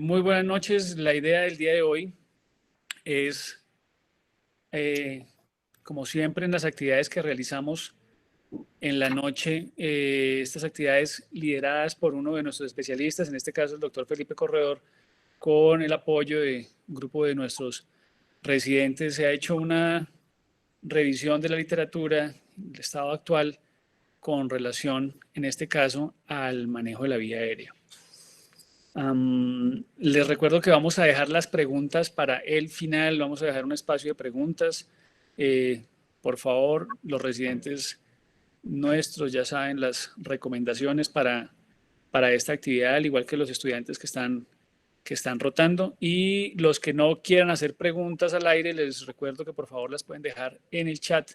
Muy buenas noches. La idea del día de hoy es, como siempre en las actividades que realizamos en la noche, estas actividades lideradas por uno de nuestros especialistas, en este caso el doctor Felipe Corredor, con el apoyo de un grupo de nuestros residentes, se ha hecho una revisión de la literatura, el estado actual, con relación, en este caso, al manejo de la vía aérea. Les recuerdo que vamos a dejar las preguntas para el final, vamos a dejar un espacio de preguntas. Por favor, los residentes nuestros ya saben las recomendaciones para esta actividad, al igual que los estudiantes que están rotando. Y los que no quieran hacer preguntas al aire, les recuerdo que por favor las pueden dejar en el chat.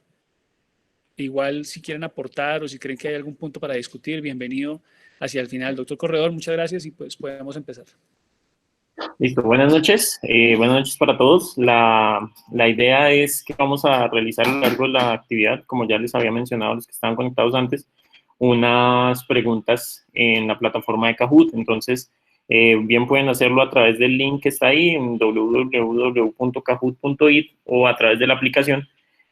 Igual si quieren aportar o si creen que hay algún punto para discutir, bienvenido hacia el final. Doctor Corredor, muchas gracias y pues podemos empezar. Listo, buenas noches para todos. La idea es que vamos a realizar a lo largo de la actividad, como ya les había mencionado a los que estaban conectados antes, unas preguntas en la plataforma de Kahoot. Entonces, bien pueden hacerlo a través del link que está ahí en www.kahoot.it o a través de la aplicación.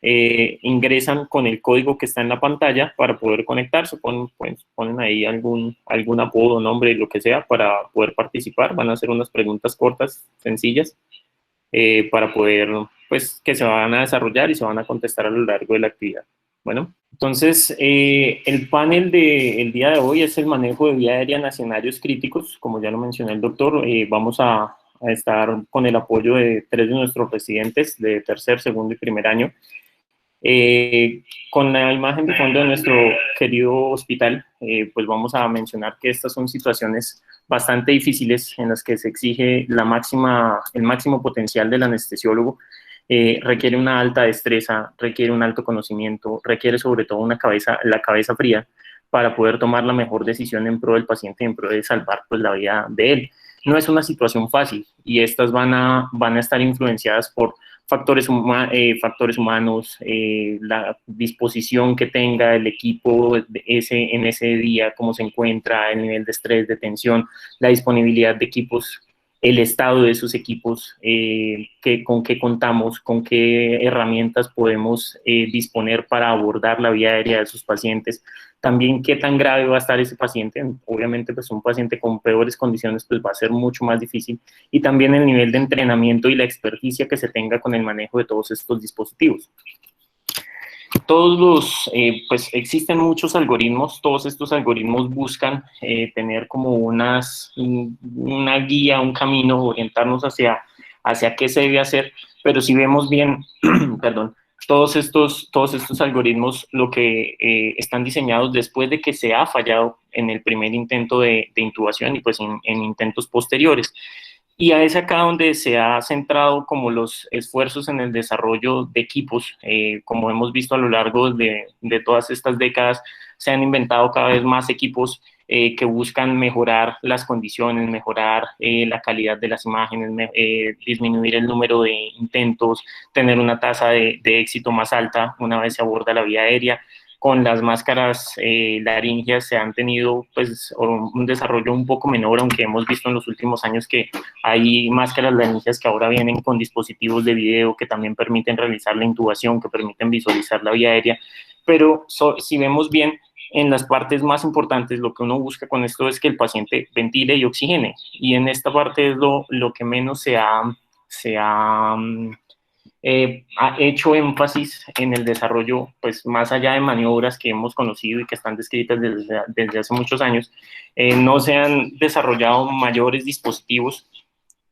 Ingresan con el código que está en la pantalla para poder conectarse, ponen ahí algún apodo, nombre, lo que sea, para poder participar. Van a hacer unas preguntas cortas, sencillas, para poder, pues, que se van a desarrollar y se van a contestar a lo largo de la actividad. Bueno, entonces, el panel del día de hoy es el manejo de vía aérea en escenarios críticos. Como ya lo mencionó el doctor, vamos a estar con el apoyo de 3 de nuestros residentes de tercer, segundo y primer año. Con la imagen de fondo de nuestro querido hospital, pues vamos a mencionar que estas son situaciones bastante difíciles en las que se exige el máximo potencial del anestesiólogo. Requiere una alta destreza, requiere un alto conocimiento, requiere sobre todo la cabeza fría para poder tomar la mejor decisión en pro del paciente, en pro de salvar pues la vida de él. No es una situación fácil y estas van a estar influenciadas por factores humanos, la disposición que tenga el equipo en ese día, cómo se encuentra, el nivel de estrés, de tensión, la disponibilidad de equipos, el estado de esos equipos, con qué contamos, con qué herramientas podemos disponer para abordar la vía aérea de esos pacientes. También qué tan grave va a estar ese paciente. Obviamente, pues un paciente con peores condiciones pues va a ser mucho más difícil. Y también el nivel de entrenamiento y la experticia que se tenga con el manejo de todos estos dispositivos. Pues existen muchos algoritmos. Todos estos algoritmos buscan tener como una guía, un camino, orientarnos hacia qué se debe hacer. Pero si vemos bien, perdón, todos estos algoritmos lo que están diseñados después de que se ha fallado en el primer intento de intubación y pues en intentos posteriores. Y es acá donde se ha centrado como los esfuerzos en el desarrollo de equipos. Como hemos visto a lo largo de todas estas décadas, se han inventado cada vez más equipos que buscan mejorar las condiciones, mejorar la calidad de las imágenes, disminuir el número de intentos, tener una tasa de éxito más alta una vez se aborda la vía aérea. Con las máscaras laríngeas se han tenido pues un desarrollo un poco menor, aunque hemos visto en los últimos años que hay máscaras laringeas que ahora vienen con dispositivos de video que también permiten realizar la intubación, que permiten visualizar la vía aérea. Pero si vemos bien, en las partes más importantes, lo que uno busca con esto es que el paciente ventile y oxigene. Y en esta parte es lo que menos se ha hecho énfasis en el desarrollo, pues más allá de maniobras que hemos conocido y que están descritas desde hace muchos años, no se han desarrollado mayores dispositivos.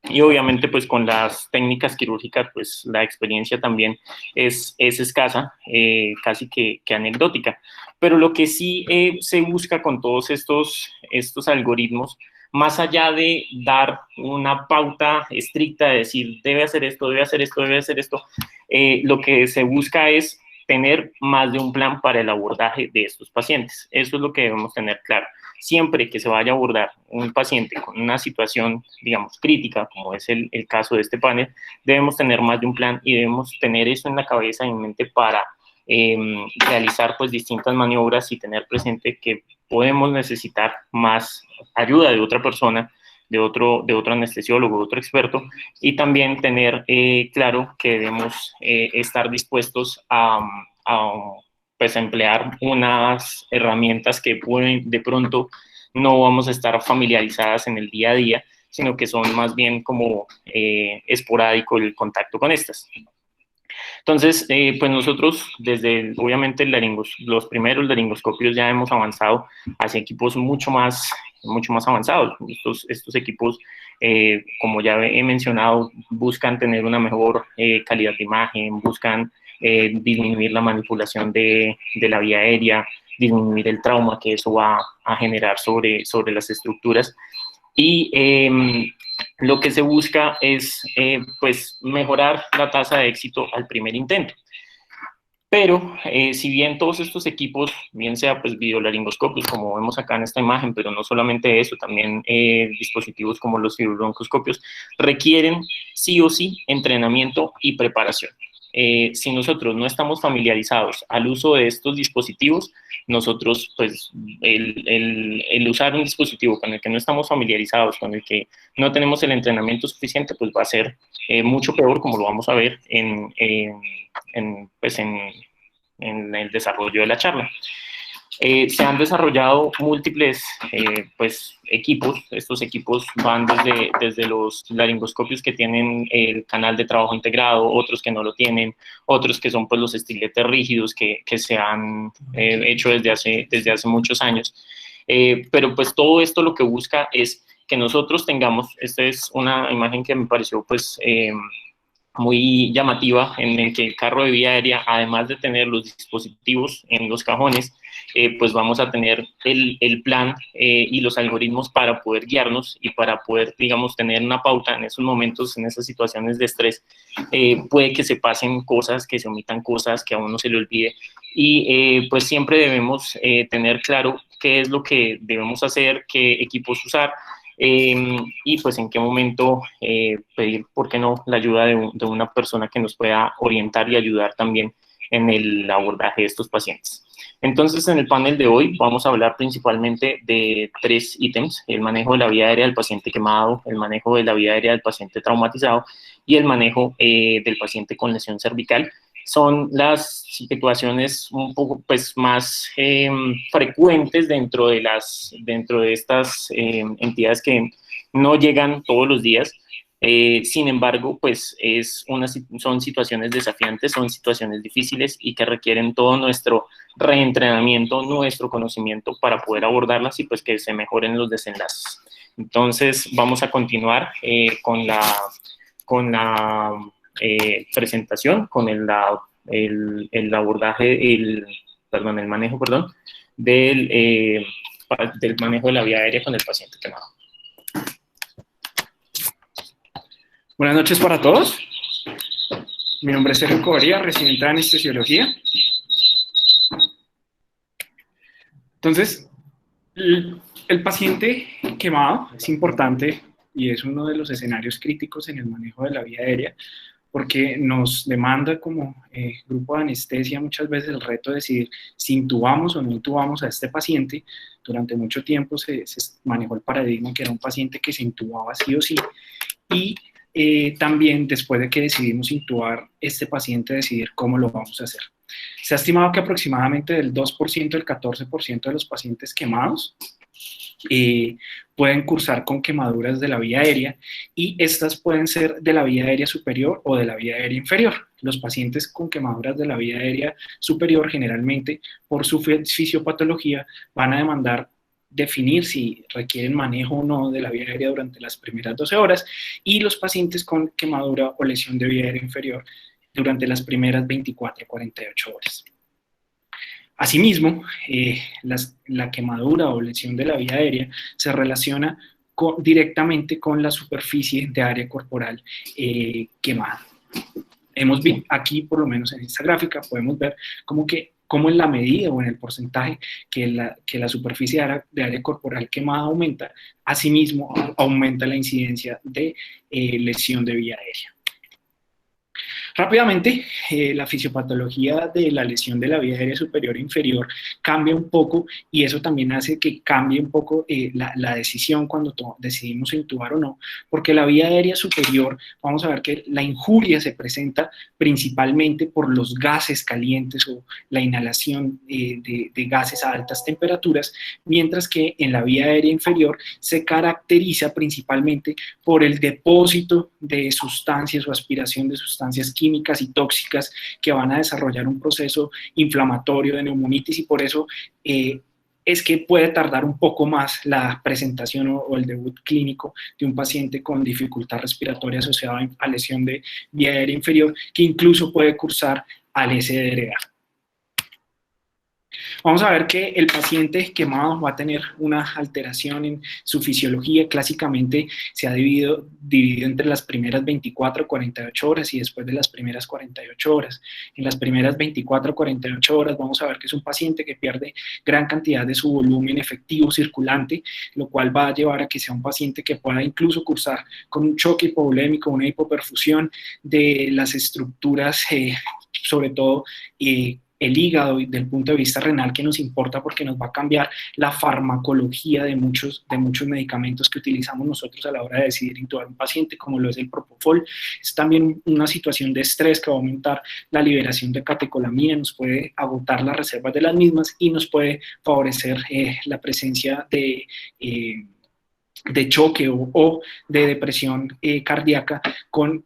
Y obviamente pues con las técnicas quirúrgicas pues la experiencia también es escasa, casi que anecdótica. Pero lo que sí se busca con todos estos algoritmos, más allá de dar una pauta estricta de decir debe hacer esto, debe hacer esto, debe hacer esto, lo que se busca es tener más de un plan para el abordaje de estos pacientes. Eso es lo que debemos tener claro. Siempre que se vaya a abordar un paciente con una situación, digamos, crítica, como es el caso de este panel, debemos tener más de un plan y debemos tener eso en la cabeza y en mente para realizar pues distintas maniobras y tener presente que podemos necesitar más ayuda de otra persona, de otro anestesiólogo, de otro experto, y también tener claro que debemos estar dispuestos pues, a emplear unas herramientas que pueden, de pronto no vamos a estar familiarizadas en el día a día, sino que son más bien como esporádico el contacto con estas. Entonces, pues nosotros desde, obviamente, los primeros laringoscopios ya hemos avanzado hacia equipos mucho más avanzados. Estos equipos, como ya he mencionado, buscan tener una mejor calidad de imagen, buscan disminuir la manipulación de la vía aérea, disminuir el trauma que eso va a generar sobre las estructuras. Y lo que se busca es pues mejorar la tasa de éxito al primer intento. Pero si bien todos estos equipos, bien sea pues videolaringoscopios, como vemos acá en esta imagen, pero no solamente eso, también dispositivos como los fibrobroncoscopios, requieren sí o sí entrenamiento y preparación. Si nosotros no estamos familiarizados al uso de estos dispositivos, nosotros, pues, el usar un dispositivo con el que no estamos familiarizados, con el que no tenemos el entrenamiento suficiente, pues va a ser mucho peor, como lo vamos a ver pues en el desarrollo de la charla. Se han desarrollado múltiples pues, equipos. Estos equipos van desde los laringoscopios que tienen el canal de trabajo integrado, otros que no lo tienen, otros que son pues, los estiletes rígidos que se han hecho desde hace muchos años. Pero pues todo esto lo que busca es que nosotros tengamos, esta es una imagen que me pareció pues muy llamativa, en el que el carro de vía aérea, además de tener los dispositivos en los cajones, pues vamos a tener el plan y los algoritmos para poder guiarnos y para poder, digamos, tener una pauta en esos momentos, en esas situaciones de estrés. Puede que se pasen cosas, que se omitan cosas, que a uno se le olvide, y pues siempre debemos tener claro qué es lo que debemos hacer, qué equipos usar, y pues en qué momento pedir, ¿por qué no?, la ayuda de una persona que nos pueda orientar y ayudar también en el abordaje de estos pacientes. Entonces, en el panel de hoy vamos a hablar principalmente de 3 ítems: el manejo de la vía aérea del paciente quemado, el manejo de la vía aérea del paciente traumatizado y el manejo del paciente con lesión cervical. Son las situaciones un poco pues, más frecuentes dentro de estas entidades que no llegan todos los días. Sin embargo, pues son situaciones desafiantes, son situaciones difíciles y que requieren todo nuestro reentrenamiento, nuestro conocimiento para poder abordarlas y pues que se mejoren los desenlaces. Entonces, vamos a continuar con la presentación, con el abordaje, el manejo, del manejo de la vía aérea con el paciente quemado. Buenas noches para todos. Mi nombre es Sergio Covaría, residente de anestesiología. Entonces, el paciente quemado es importante y es uno de los escenarios críticos en el manejo de la vía aérea, porque nos demanda como grupo de anestesia muchas veces el reto de decidir si intubamos o no intubamos a este paciente. Durante mucho tiempo se manejó el paradigma que era un paciente que se intubaba sí o sí, y también después de que decidimos intubar este paciente, decidir cómo lo vamos a hacer. Se ha estimado que aproximadamente del 2% al 14% de los pacientes quemados pueden cursar con quemaduras de la vía aérea, y estas pueden ser de la vía aérea superior o de la vía aérea inferior. Los pacientes con quemaduras de la vía aérea superior, generalmente por su fisiopatología, van a demandar definir si requieren manejo o no de la vía aérea durante las primeras 12 horas, y los pacientes con quemadura o lesión de vía aérea inferior durante las primeras 24 a 48 horas. Asimismo, la quemadura o lesión de la vía aérea se relaciona directamente con la superficie de área corporal quemada. Hemos visto aquí, por lo menos en esta gráfica, podemos ver cómo en la medida o en el porcentaje que la superficie de área corporal quemada aumenta, asimismo aumenta la incidencia de lesión de vía aérea. Rápidamente, la fisiopatología de la lesión de la vía aérea superior e inferior cambia un poco y eso también hace que cambie un poco la decisión cuando decidimos intubar o no, porque la vía aérea superior, vamos a ver que la injuria se presenta principalmente por los gases calientes o la inhalación de gases a altas temperaturas, mientras que en la vía aérea inferior se caracteriza principalmente por el depósito de sustancias o aspiración de sustancias químicas y tóxicas que van a desarrollar un proceso inflamatorio de neumonitis y por eso es que puede tardar un poco más la presentación o el debut clínico de un paciente con dificultad respiratoria asociada a lesión de vía aérea inferior, que incluso puede cursar al SDRA. Vamos a ver que el paciente quemado va a tener una alteración en su fisiología. Clásicamente se ha dividido entre las primeras 24 o 48 horas y después de las primeras 48 horas. En las primeras 24 o 48 horas vamos a ver que es un paciente que pierde gran cantidad de su volumen efectivo circulante, lo cual va a llevar a que sea un paciente que pueda incluso cursar con un choque hipovolémico, una hipoperfusión de las estructuras, sobre todo el hígado y del punto de vista renal, que nos importa porque nos va a cambiar la farmacología de muchos medicamentos que utilizamos nosotros a la hora de decidir intubar un paciente, como lo es el propofol. Es también una situación de estrés que va a aumentar la liberación de catecolamina, nos puede agotar las reservas de las mismas y nos puede favorecer la presencia de choque o de depresión cardíaca con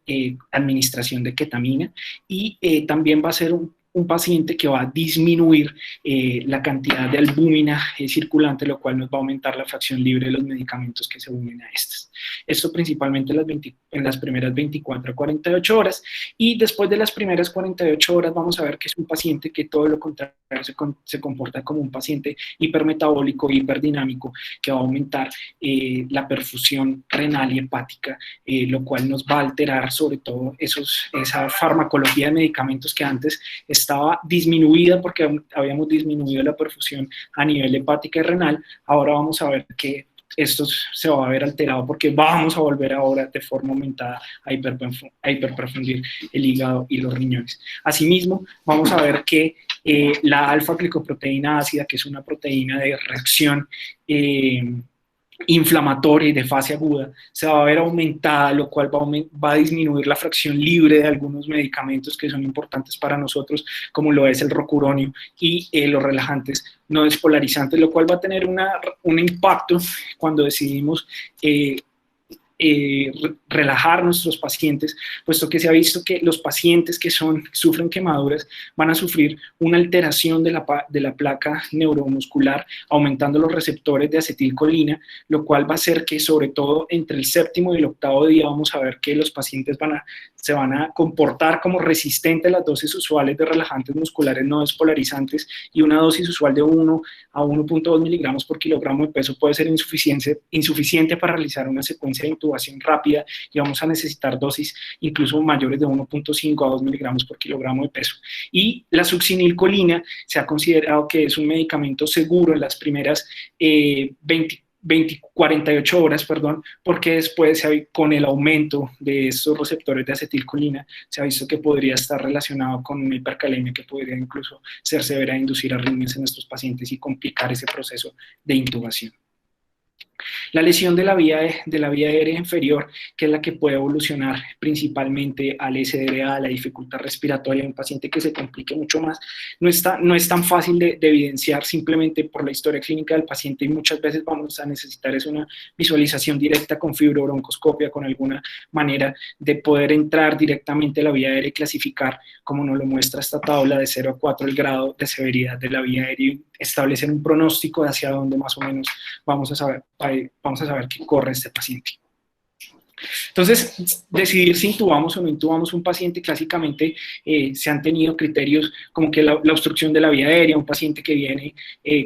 administración de ketamina y también va a ser un paciente que va a disminuir la cantidad de albúmina circulante, lo cual nos va a aumentar la fracción libre de los medicamentos que se unen a estas. Esto principalmente en las primeras 24 a 48 horas y después de las primeras 48 horas vamos a ver que es un paciente que todo lo contrario se comporta como un paciente hipermetabólico, hiperdinámico, que va a aumentar la perfusión renal y hepática, lo cual nos va a alterar sobre todo esa farmacología de medicamentos que antes estaba disminuida porque habíamos disminuido la perfusión a nivel hepática y renal. Ahora vamos a ver que esto se va a ver alterado porque vamos a volver ahora de forma aumentada a hiperperfundir el hígado y los riñones. Asimismo, vamos a ver que la alfa-glicoproteína ácida, que es una proteína de reacción inflamatoria y de fase aguda, se va a ver aumentada, lo cual va a disminuir la fracción libre de algunos medicamentos que son importantes para nosotros, como lo es el rocuronio y los relajantes no despolarizantes, lo cual va a tener un impacto cuando decidimos relajar a nuestros pacientes, puesto que se ha visto que los pacientes que sufren quemaduras van a sufrir una alteración de la placa neuromuscular, aumentando los receptores de acetilcolina, lo cual va a hacer que sobre todo entre el séptimo y el octavo día vamos a ver que los pacientes se van a comportar como resistentes a las dosis usuales de relajantes musculares no despolarizantes y una dosis usual de 1 a 1.2 miligramos por kilogramo de peso puede ser insuficiente para realizar una secuencia de intubación rápida y vamos a necesitar dosis incluso mayores de 1.5 a 2 miligramos por kilogramo de peso. Y la succinilcolina se ha considerado que es un medicamento seguro en las primeras 48 horas, porque después con el aumento de estos receptores de acetilcolina se ha visto que podría estar relacionado con una hipercalemia que podría incluso ser severa e inducir arritmias en estos pacientes y complicar ese proceso de intubación. La lesión de la vía aérea inferior, que es la que puede evolucionar principalmente al SDRA, a la dificultad respiratoria de un paciente que se complique mucho más, no es tan fácil de evidenciar simplemente por la historia clínica del paciente y muchas veces vamos a necesitar una visualización directa con fibrobroncoscopia, con alguna manera de poder entrar directamente a la vía aérea y clasificar, como nos lo muestra esta tabla, de 0 a 4 el grado de severidad de la vía aérea y establecer un pronóstico de hacia dónde más o menos vamos a saber qué corre este paciente. Entonces, decidir si intubamos o no intubamos un paciente, clásicamente se han tenido criterios como que la obstrucción de la vía aérea, un paciente que viene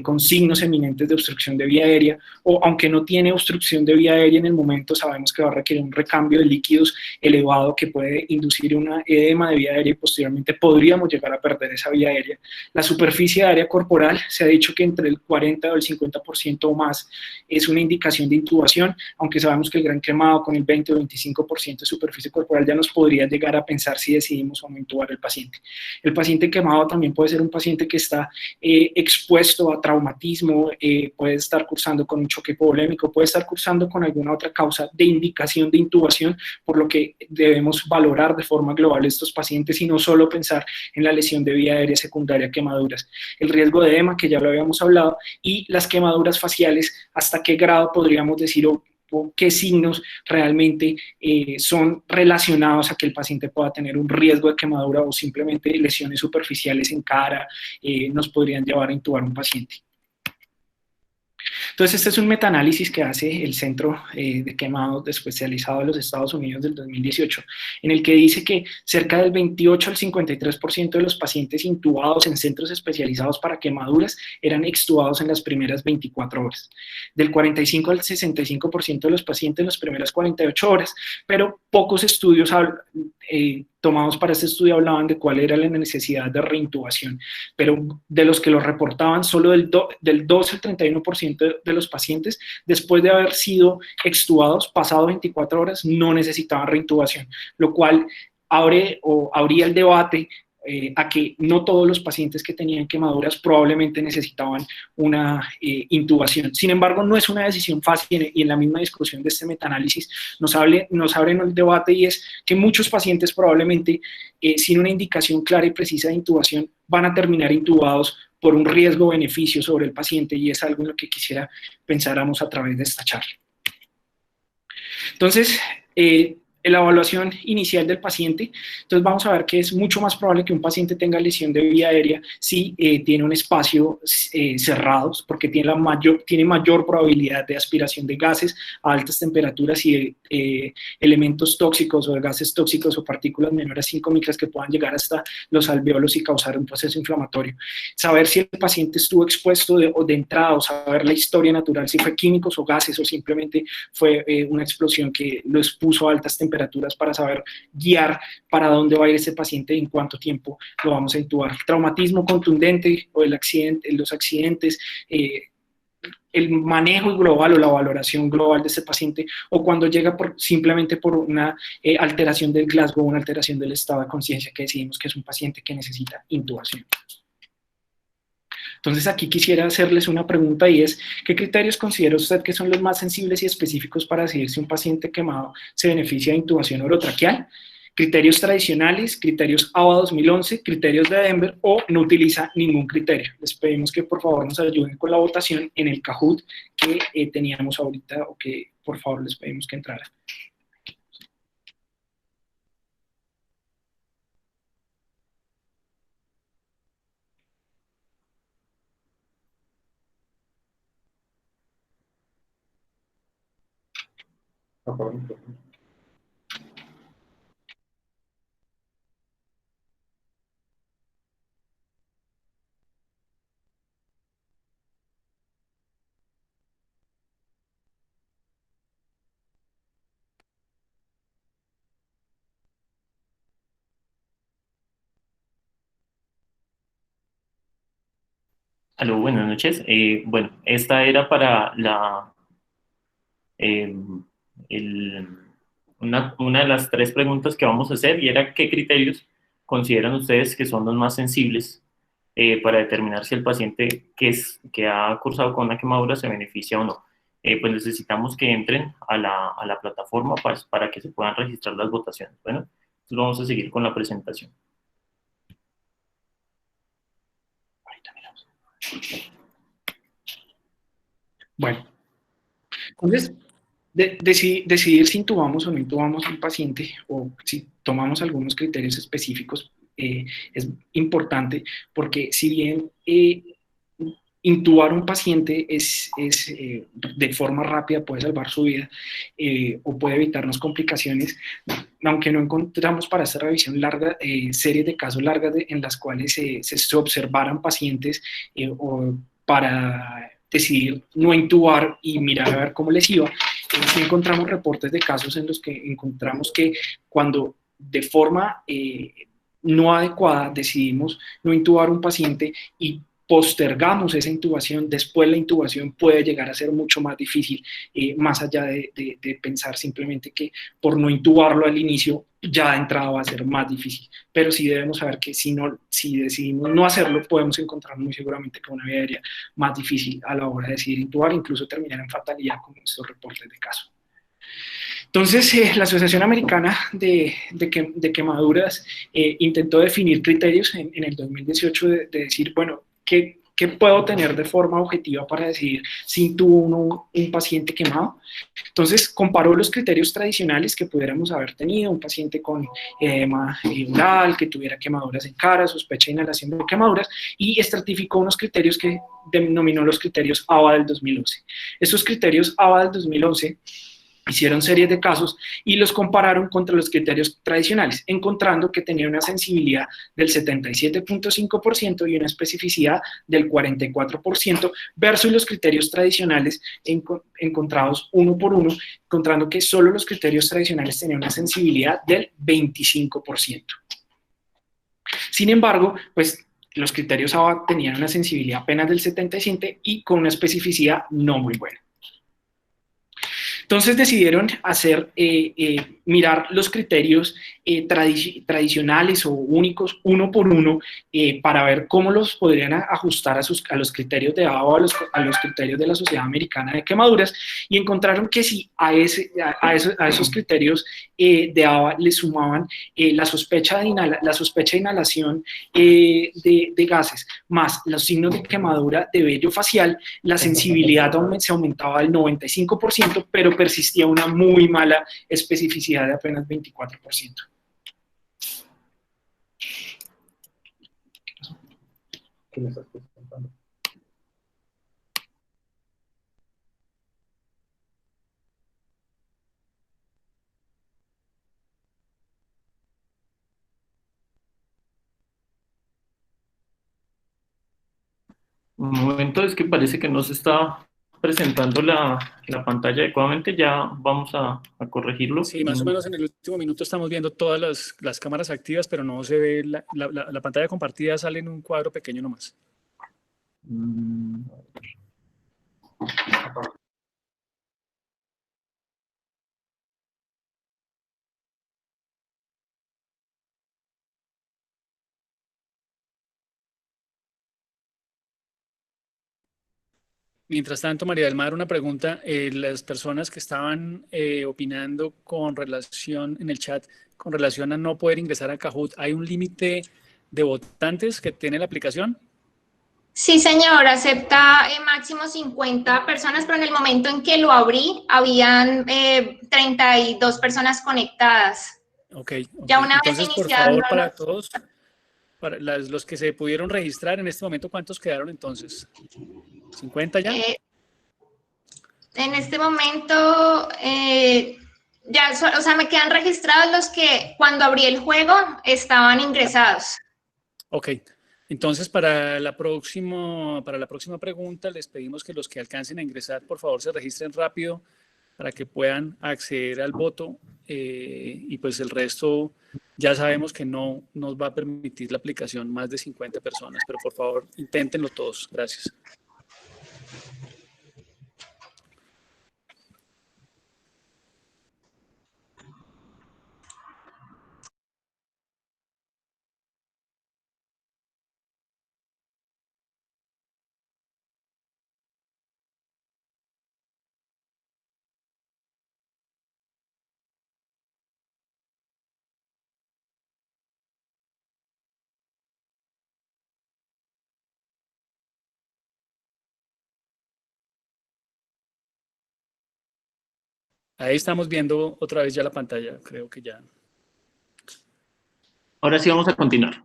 con signos eminentes de obstrucción de vía aérea, o aunque no tiene obstrucción de vía aérea en el momento, sabemos que va a requerir un recambio de líquidos elevado que puede inducir una edema de vía aérea y posteriormente podríamos llegar a perder esa vía aérea. La superficie de área corporal, se ha dicho que entre el 40 o el 50% o más es una indicación de intubación, aunque sabemos que el gran quemado con el 20 o 25% 25% de superficie corporal, ya nos podría llegar a pensar si decidimos o no intubar al paciente. El paciente quemado también puede ser un paciente que está expuesto a traumatismo, puede estar cursando con un choque hipovolémico, puede estar cursando con alguna otra causa de indicación de intubación, por lo que debemos valorar de forma global estos pacientes y no solo pensar en la lesión de vía aérea secundaria, quemaduras. El riesgo de edema, que ya lo habíamos hablado, y las quemaduras faciales, hasta qué grado podríamos decir o qué signos realmente son relacionados a que el paciente pueda tener un riesgo de quemadura o simplemente lesiones superficiales en cara nos podrían llevar a intubar a un paciente. Entonces, este es un metaanálisis que hace el Centro de Quemados Especializado de los Estados Unidos del 2018, en el que dice que cerca del 28 al 53% de los pacientes intubados en centros especializados para quemaduras eran extubados en las primeras 24 horas, del 45 al 65% de los pacientes en las primeras 48 horas, pero pocos estudios tomados para este estudio hablaban de cuál era la necesidad de reintubación, pero de los que lo reportaban, solo del 12 al 31% de los pacientes, después de haber sido extubados, pasado 24 horas, no necesitaban reintubación, lo cual abría el debate a que no todos los pacientes que tenían quemaduras probablemente necesitaban una intubación. Sin embargo, no es una decisión fácil y en la misma discusión de este metaanálisis nos abren el debate, y es que muchos pacientes probablemente sin una indicación clara y precisa de intubación van a terminar intubados por un riesgo-beneficio sobre el paciente, y es algo en lo que quisiera pensáramos a través de esta charla. Entonces, la evaluación inicial del paciente, entonces vamos a ver que es mucho más probable que un paciente tenga lesión de vía aérea si tiene un espacio cerrado, porque tiene mayor probabilidad de aspiración de gases a altas temperaturas y de elementos tóxicos o de gases tóxicos o partículas menores a 5 micras que puedan llegar hasta los alveolos y causar un proceso inflamatorio. Saber si el paciente estuvo expuesto de entrada, o saber la historia natural, si fue químicos o gases o simplemente fue una explosión que lo expuso a altas temperaturas, para saber guiar para dónde va a ir ese paciente y en cuánto tiempo lo vamos a intubar. Traumatismo contundente o los accidentes, el manejo global o la valoración global de ese paciente, o cuando llega simplemente por una alteración del Glasgow, una alteración del estado de conciencia que decidimos que es un paciente que necesita intubación. Entonces aquí quisiera hacerles una pregunta, y es, ¿qué criterios considera usted que son los más sensibles y específicos para decidir si un paciente quemado se beneficia de intubación orotraqueal? Criterios tradicionales, criterios AVA 2011, criterios de Denver, o no utiliza ningún criterio. Les pedimos que por favor nos ayuden con la votación en el Kahoot que teníamos ahorita, o que por favor les pedimos que entraran. Aló, buenas noches. Bueno, esta era para eh, una de las tres preguntas que vamos a hacer, y era qué criterios consideran ustedes que son los más sensibles para determinar si el paciente que ha cursado con una quemadura se beneficia o no. Pues necesitamos que entren a la plataforma para que se puedan registrar las votaciones. Bueno, entonces vamos a seguir con la presentación. Bueno, entonces, decidir si intubamos o no intubamos a un paciente, o si tomamos algunos criterios específicos, es importante, porque si bien intubar a un paciente de forma rápida puede salvar su vida o puede evitarnos complicaciones, aunque no encontramos para esta revisión larga series de casos largas en las cuales se observaran pacientes o para decidir no intubar y mirar a ver cómo les iba, sí encontramos reportes de casos en los que encontramos que cuando de forma no adecuada decidimos no intubar a un paciente y postergamos esa intubación, después la intubación puede llegar a ser mucho más difícil, más allá de pensar simplemente que por no intubarlo al inicio, ya de entrada va a ser más difícil. Pero sí debemos saber que si decidimos no hacerlo, podemos encontrar muy seguramente con una vía aérea más difícil a la hora de decidir intubar, incluso terminar en fatalidad con estos reportes de casos. Entonces, la Asociación Americana de Quemaduras intentó definir criterios en el 2018 de decir, bueno, ¿qué puedo tener de forma objetiva para decidir si tuvo un paciente quemado? Entonces, comparó los criterios tradicionales que pudiéramos haber tenido, un paciente con edema oral, que tuviera quemaduras en cara, sospecha de inhalación de quemaduras, y estratificó unos criterios que denominó los criterios ABA del 2011. Estos criterios ABA del 2011 hicieron series de casos y los compararon contra los criterios tradicionales, encontrando que tenía una sensibilidad del 77.5% y una especificidad del 44% versus los criterios tradicionales encontrados uno por uno, encontrando que solo los criterios tradicionales tenían una sensibilidad del 25%. Sin embargo, pues los criterios ABA tenían una sensibilidad apenas del 77% y con una especificidad no muy buena. Entonces decidieron mirar los criterios tradicionales o únicos uno por uno para ver cómo los podrían ajustar a los criterios de ABA o a los criterios de la Sociedad Americana de Quemaduras, y encontraron que si a esos criterios de ABA le sumaban la sospecha de inhalación de gases más los signos de quemadura de vello facial, la sensibilidad se aumentaba al 95%, pero persistía una muy mala especificidad de apenas 24%. ¿Qué me estás presentando? Un momento, es que parece que no se está presentando la pantalla adecuadamente, ya vamos a corregirlo. Sí, más o menos en el último minuto estamos viendo todas las cámaras activas, pero no se ve, la pantalla compartida sale en un cuadro pequeño nomás. Mientras tanto, María del Mar, una pregunta. Las personas que estaban opinando con relación en el chat, con relación a no poder ingresar a Kahoot, ¿hay un límite de votantes que tiene la aplicación? Sí, señor, acepta máximo 50 personas, pero en el momento en que lo abrí, habían 32 personas conectadas. Ok. Ya una Entonces, vez por iniciado, favor, para todos, para los que se pudieron registrar en este momento, ¿cuántos quedaron entonces? ¿50 ya? En este momento, ya, o sea, me quedan registrados los que cuando abrí el juego estaban ingresados. Ok. Entonces, para la próxima pregunta, les pedimos que los que alcancen a ingresar, por favor, se registren rápido para que puedan acceder al voto, y pues el resto ya sabemos que no nos va a permitir la aplicación más de 50 personas, pero por favor, inténtenlo todos. Gracias. Ahí estamos viendo otra vez ya la pantalla, creo que ya. Ahora sí vamos a continuar.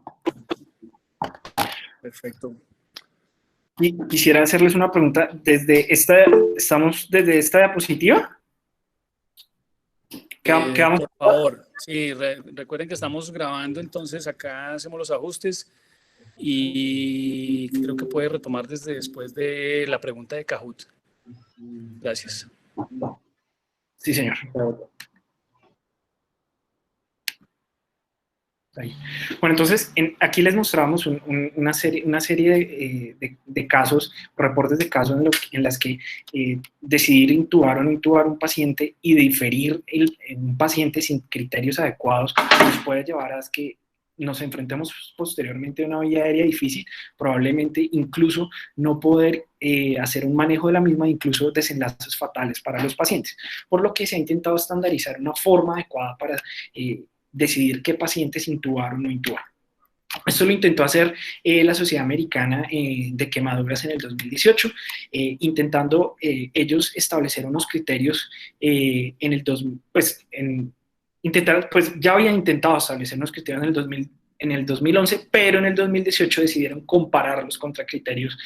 Perfecto. Y quisiera hacerles una pregunta. ¿Estamos desde esta diapositiva? Por favor, sí, recuerden que estamos grabando, entonces acá hacemos los ajustes y creo que puede retomar desde después de la pregunta de Kahoot. Gracias. Sí, señor. Ahí. Bueno, entonces aquí les mostramos una serie de casos, reportes de casos en las que decidir intubar o no intubar un paciente y diferir un paciente sin criterios adecuados nos puede llevar a que nos enfrentemos posteriormente a una vía aérea difícil, probablemente incluso no poder hacer un manejo de la misma, incluso desenlaces fatales para los pacientes, por lo que se ha intentado estandarizar una forma adecuada para decidir qué pacientes intubar o no intubar. Esto lo intentó hacer la Sociedad Americana de Quemaduras en el 2018, intentando ellos establecer unos criterios ya habían intentado establecer unos criterios en el 2011, pero en el 2018 decidieron compararlos contra criterios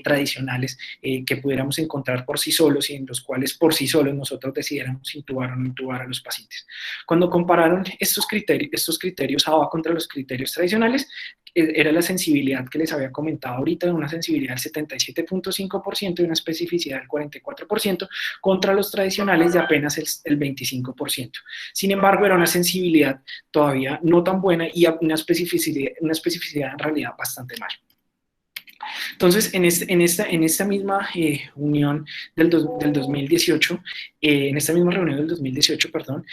tradicionales que pudiéramos encontrar por sí solos y en los cuales por sí solos nosotros decidiéramos intubar o no intubar a los pacientes. Cuando compararon estos criterios ABA contra los criterios tradicionales, era la sensibilidad que les había comentado ahorita, una sensibilidad del 77.5% y una especificidad del 44%, contra los tradicionales de apenas el 25%. Sin embargo, era una sensibilidad todavía no tan buena y una especificidad en realidad bastante mala. Entonces, en esta misma unión del 2018, en esta misma reunión del 2018, perdón,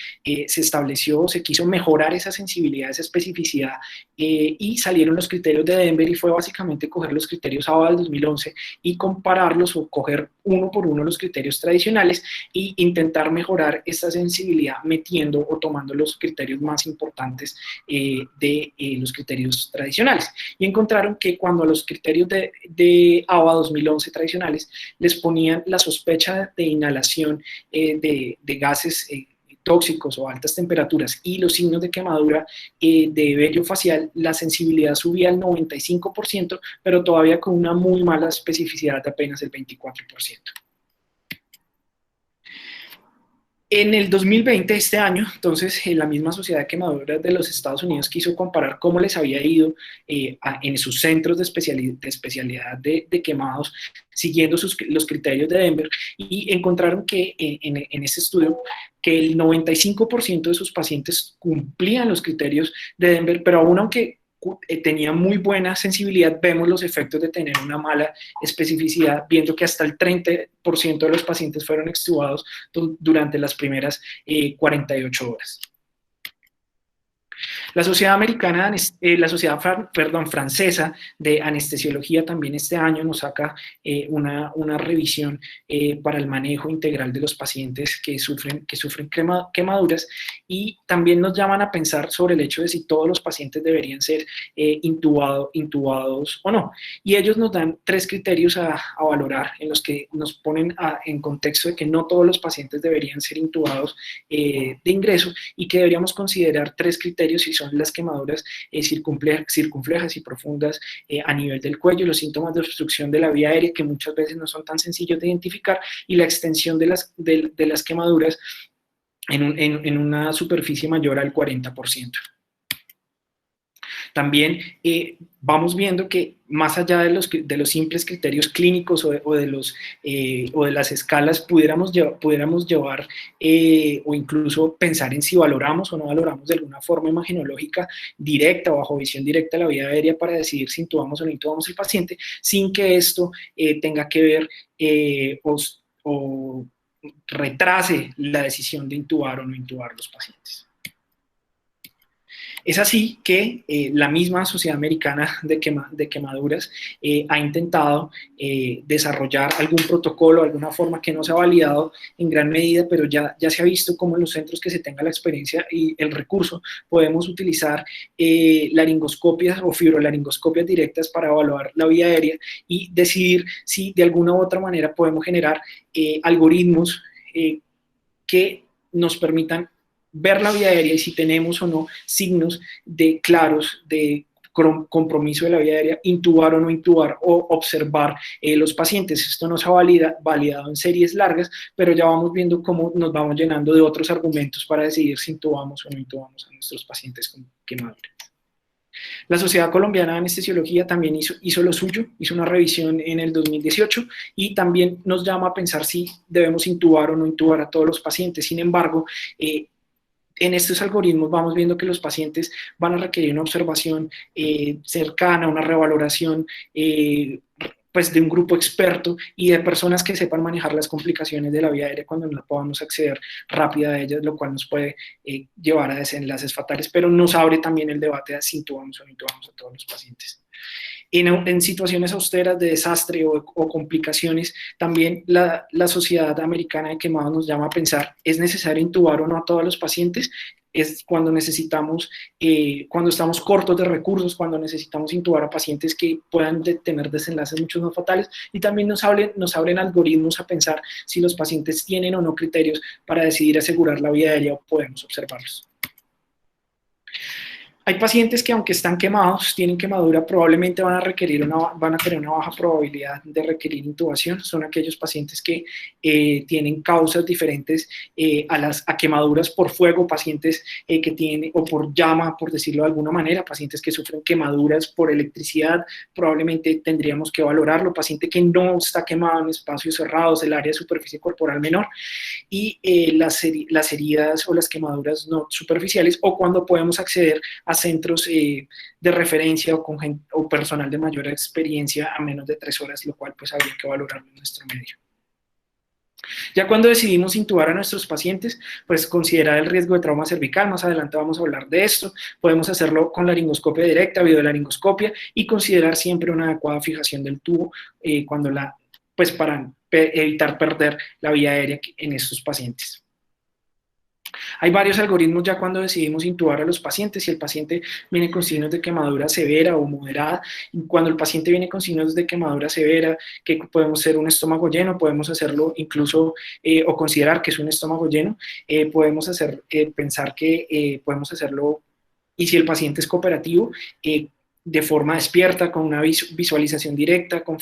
se quiso mejorar esa sensibilidad, esa especificidad, y salieron los criterios de Denver, y fue básicamente coger los criterios ABA del 2011 y compararlos, o coger uno por uno los criterios tradicionales e intentar mejorar esta sensibilidad metiendo o tomando los criterios más importantes de los criterios tradicionales. Y encontraron que cuando los criterios de ABA 2011 tradicionales les ponían la sospecha de inhalación de gases tóxicos o altas temperaturas y los signos de quemadura de vello facial, la sensibilidad subía al 95%, pero todavía con una muy mala especificidad de apenas el 24%. En el 2020, este año, entonces, la misma Sociedad de Quemaduras de los Estados Unidos quiso comparar cómo les había ido en sus centros de especialidad de quemados, siguiendo los criterios de Denver, y encontraron que en este estudio que el 95% de sus pacientes cumplían los criterios de Denver, pero aún aunque tenía muy buena sensibilidad, vemos los efectos de tener una mala especificidad, viendo que hasta el 30% de los pacientes fueron extubados durante las primeras 48 horas. La Sociedad Francesa de Anestesiología también este año nos saca una revisión para el manejo integral de los pacientes que sufren quemaduras, y también nos llaman a pensar sobre el hecho de si todos los pacientes deberían ser intubados o no. Y ellos nos dan 3 criterios a valorar, en los que nos ponen en contexto de que no todos los pacientes deberían ser intubados de ingreso, y que deberíamos considerar 3 criterios si son las quemaduras circunflejas y profundas a nivel del cuello, los síntomas de obstrucción de la vía aérea, que muchas veces no son tan sencillos de identificar, y la extensión de las quemaduras en una superficie mayor al 40%. También vamos viendo que más allá de los simples criterios clínicos o de las escalas, pudiéramos llevar o incluso pensar en si valoramos o no valoramos de alguna forma imagenológica directa o bajo visión directa la vía aérea para decidir si intubamos o no intubamos el paciente, sin que esto tenga que ver o retrase la decisión de intubar o no intubar los pacientes. Es así que la misma Sociedad Americana de Quemaduras ha intentado desarrollar algún protocolo, alguna forma que no se ha validado en gran medida, pero ya se ha visto cómo en los centros que se tenga la experiencia y el recurso podemos utilizar laringoscopias o fibrolaringoscopias directas para evaluar la vía aérea y decidir si de alguna u otra manera podemos generar algoritmos que nos permitan ver la vía aérea y si tenemos o no signos claros de compromiso de la vía aérea, intubar o no intubar o observar los pacientes. Esto no se ha validado en series largas, pero ya vamos viendo cómo nos vamos llenando de otros argumentos para decidir si intubamos o no intubamos a nuestros pacientes con quemaduras. La Sociedad Colombiana de Anestesiología también hizo lo suyo, hizo una revisión en el 2018 y también nos llama a pensar si debemos intubar o no intubar a todos los pacientes. Sin embargo, en estos algoritmos vamos viendo que los pacientes van a requerir una observación cercana, una revaloración pues de un grupo experto y de personas que sepan manejar las complicaciones de la vía aérea cuando no podamos acceder rápido a ellas, lo cual nos puede llevar a desenlaces fatales, pero nos abre también el debate de si intubamos o no intubamos a todos los pacientes. En situaciones austeras de desastre o complicaciones, también la Sociedad Americana de Quemados nos llama a pensar, ¿es necesario intubar o no a todos los pacientes? Es cuando necesitamos, cuando estamos cortos de recursos, cuando necesitamos intubar a pacientes que puedan tener desenlaces mucho más fatales, y también nos abren algoritmos a pensar si los pacientes tienen o no criterios para decidir asegurar la vía aérea o podemos observarlos. Hay pacientes que aunque están quemados, tienen quemadura, probablemente van a tener una baja probabilidad de requerir intubación. Son aquellos pacientes que tienen causas diferentes a quemaduras por fuego, pacientes que tienen, o por llama, por decirlo de alguna manera, pacientes que sufren quemaduras por electricidad, probablemente tendríamos que valorarlo, paciente que no está quemado en espacios cerrados, el área de superficie corporal menor, y las heridas o las quemaduras no superficiales, o cuando podemos acceder a centros de referencia o personal de mayor experiencia a menos de 3 horas, lo cual pues habría que valorarlo en nuestro medio. Ya cuando decidimos intubar a nuestros pacientes, pues considerar el riesgo de trauma cervical, más adelante vamos a hablar de esto, podemos hacerlo con laringoscopia directa, videolaringoscopia, y considerar siempre una adecuada fijación del tubo pues para evitar perder la vía aérea en estos pacientes. Hay varios algoritmos ya cuando decidimos intubar a los pacientes. Si el paciente viene con signos de quemadura severa o moderada, cuando el paciente viene con signos de quemadura severa, que podemos ser un estómago lleno, podemos hacerlo incluso o considerar que es un estómago lleno, podemos pensar que podemos hacerlo, y si el paciente es cooperativo, de forma despierta, con una visualización directa, con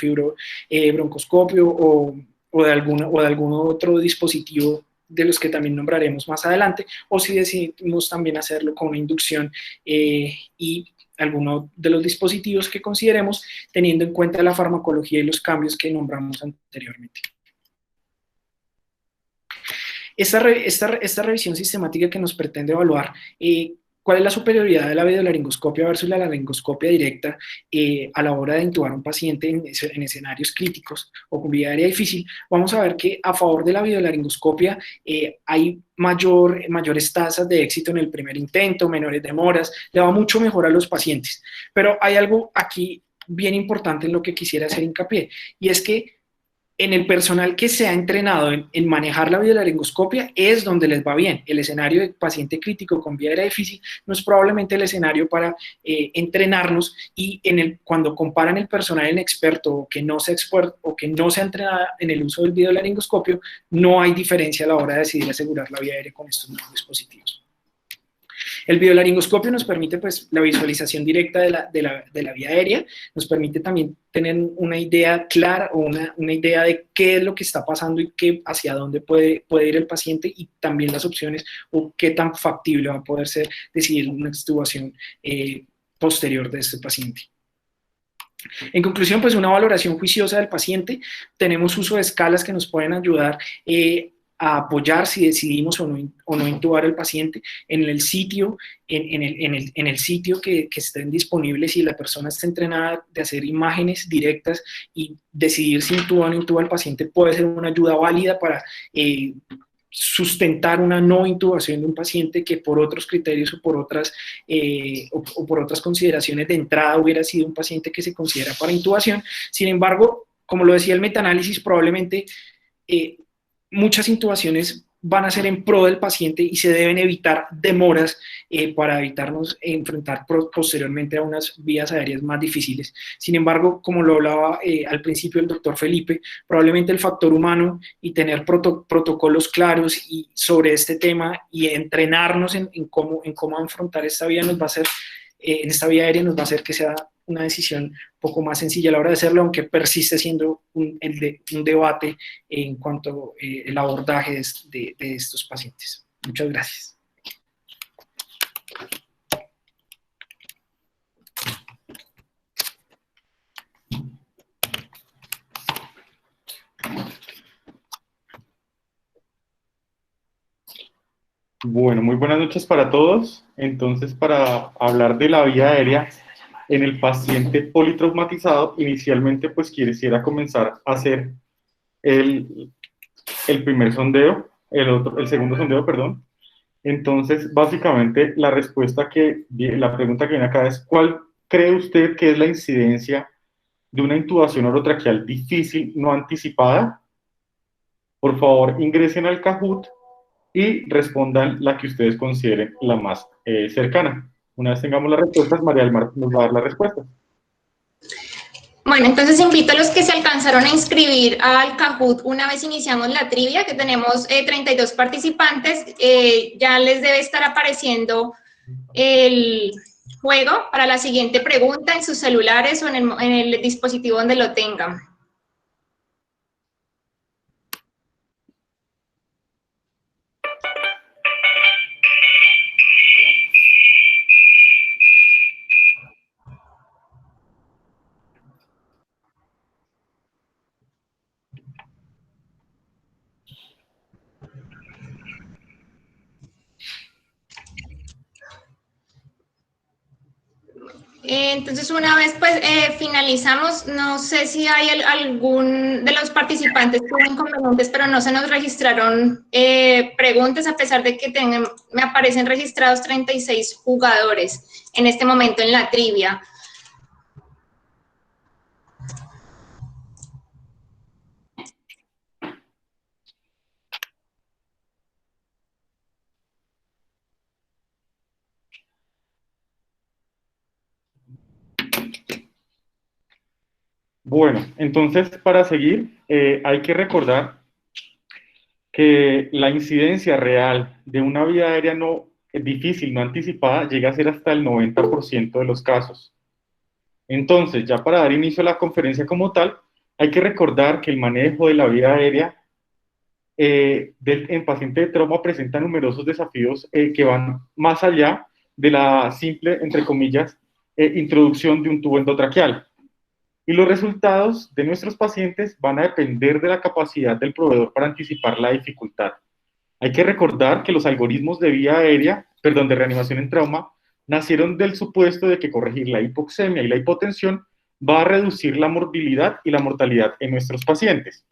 broncoscopio o de algún otro dispositivo de los que también nombraremos más adelante, o si decidimos también hacerlo con una inducción y alguno de los dispositivos que consideremos, teniendo en cuenta la farmacología y los cambios que nombramos anteriormente. Esta revisión sistemática que nos pretende evaluar ¿cuál es la superioridad de la videolaringoscopia versus la laringoscopia directa a la hora de intubar a un paciente en escenarios críticos o con vía aérea difícil? Vamos a ver que a favor de la videolaringoscopia hay mayores tasas de éxito en el primer intento, menores demoras, le va mucho mejor a los pacientes. Pero hay algo aquí bien importante en lo que quisiera hacer hincapié, y es que en el personal que se ha entrenado en manejar la videolaringoscopia es donde les va bien. El escenario de paciente crítico con vía aérea difícil no es probablemente el escenario para entrenarnos, y cuando comparan el personal inexperto o que no se ha entrenado en el uso del videolaringoscopio, no hay diferencia a la hora de decidir asegurar la vía aérea con estos nuevos dispositivos. El videolaringoscopio nos permite pues, la visualización directa de la vía aérea, nos permite también tener una idea clara o una idea de qué es lo que está pasando y hacia dónde puede ir el paciente, y también las opciones o qué tan factible va a poder ser decidir una extubación posterior de este paciente. En conclusión, pues una valoración juiciosa del paciente, tenemos uso de escalas que nos pueden ayudar a apoyar si decidimos o no intubar al paciente en el sitio, en el sitio que estén disponibles, y la persona está entrenada de hacer imágenes directas y decidir si intuba o no intuba al paciente puede ser una ayuda válida para sustentar una no intubación de un paciente que por otros criterios o por otras consideraciones de entrada hubiera sido un paciente que se considera para intubación. Sin embargo, como lo decía el metaanálisis, probablemente muchas intubaciones van a ser en pro del paciente y se deben evitar demoras para evitarnos enfrentar posteriormente a unas vías aéreas más difíciles. Sin embargo, como lo hablaba al principio el doctor Felipe, probablemente el factor humano y tener protocolos claros y sobre este tema y entrenarnos en cómo afrontar esta vía nos va a hacer, en esta vía aérea nos va a hacer que sea una decisión un poco más sencilla a la hora de hacerlo, aunque persiste siendo un debate en cuanto al abordaje de estos pacientes. Muchas gracias. Bueno, muy buenas noches para todos. Entonces, para hablar de la vía aérea en el paciente politraumatizado, inicialmente pues quisiera comenzar a hacer el, el primer sondeo, el segundo sondeo, perdón. Entonces, básicamente, la pregunta que viene acá es, ¿cuál cree usted que es la incidencia de una intubación orotraqueal difícil no anticipada? Por favor, ingresen al Kahoot y respondan la que ustedes consideren la más cercana. Una vez tengamos las respuestas, María del Mar nos va a dar la respuesta. Bueno, entonces invito a los que se alcanzaron a inscribir al Kahoot una vez iniciamos la trivia, que tenemos 32 participantes, ya les debe estar apareciendo el juego para la siguiente pregunta en sus celulares o en el dispositivo donde lo tengan. Entonces, una vez pues finalizamos, no sé si hay algún de los participantes que hubo inconvenientes, pero no se nos registraron preguntas, a pesar de que me aparecen registrados 36 jugadores en este momento en la trivia. Bueno, entonces para seguir, hay que recordar que la incidencia real de una vía aérea difícil, no anticipada, llega a ser hasta el 90% de los casos. Entonces, ya para dar inicio a la conferencia como tal, hay que recordar que el manejo de la vía aérea en paciente de trauma presenta numerosos desafíos que van más allá de la simple, entre comillas, introducción de un tubo endotraqueal. Y los resultados de nuestros pacientes van a depender de la capacidad del proveedor para anticipar la dificultad. Hay que recordar que los algoritmos de vía aérea, perdón, de reanimación en trauma, nacieron del supuesto de que corregir la hipoxemia y la hipotensión va a reducir la morbilidad y la mortalidad en nuestros pacientes.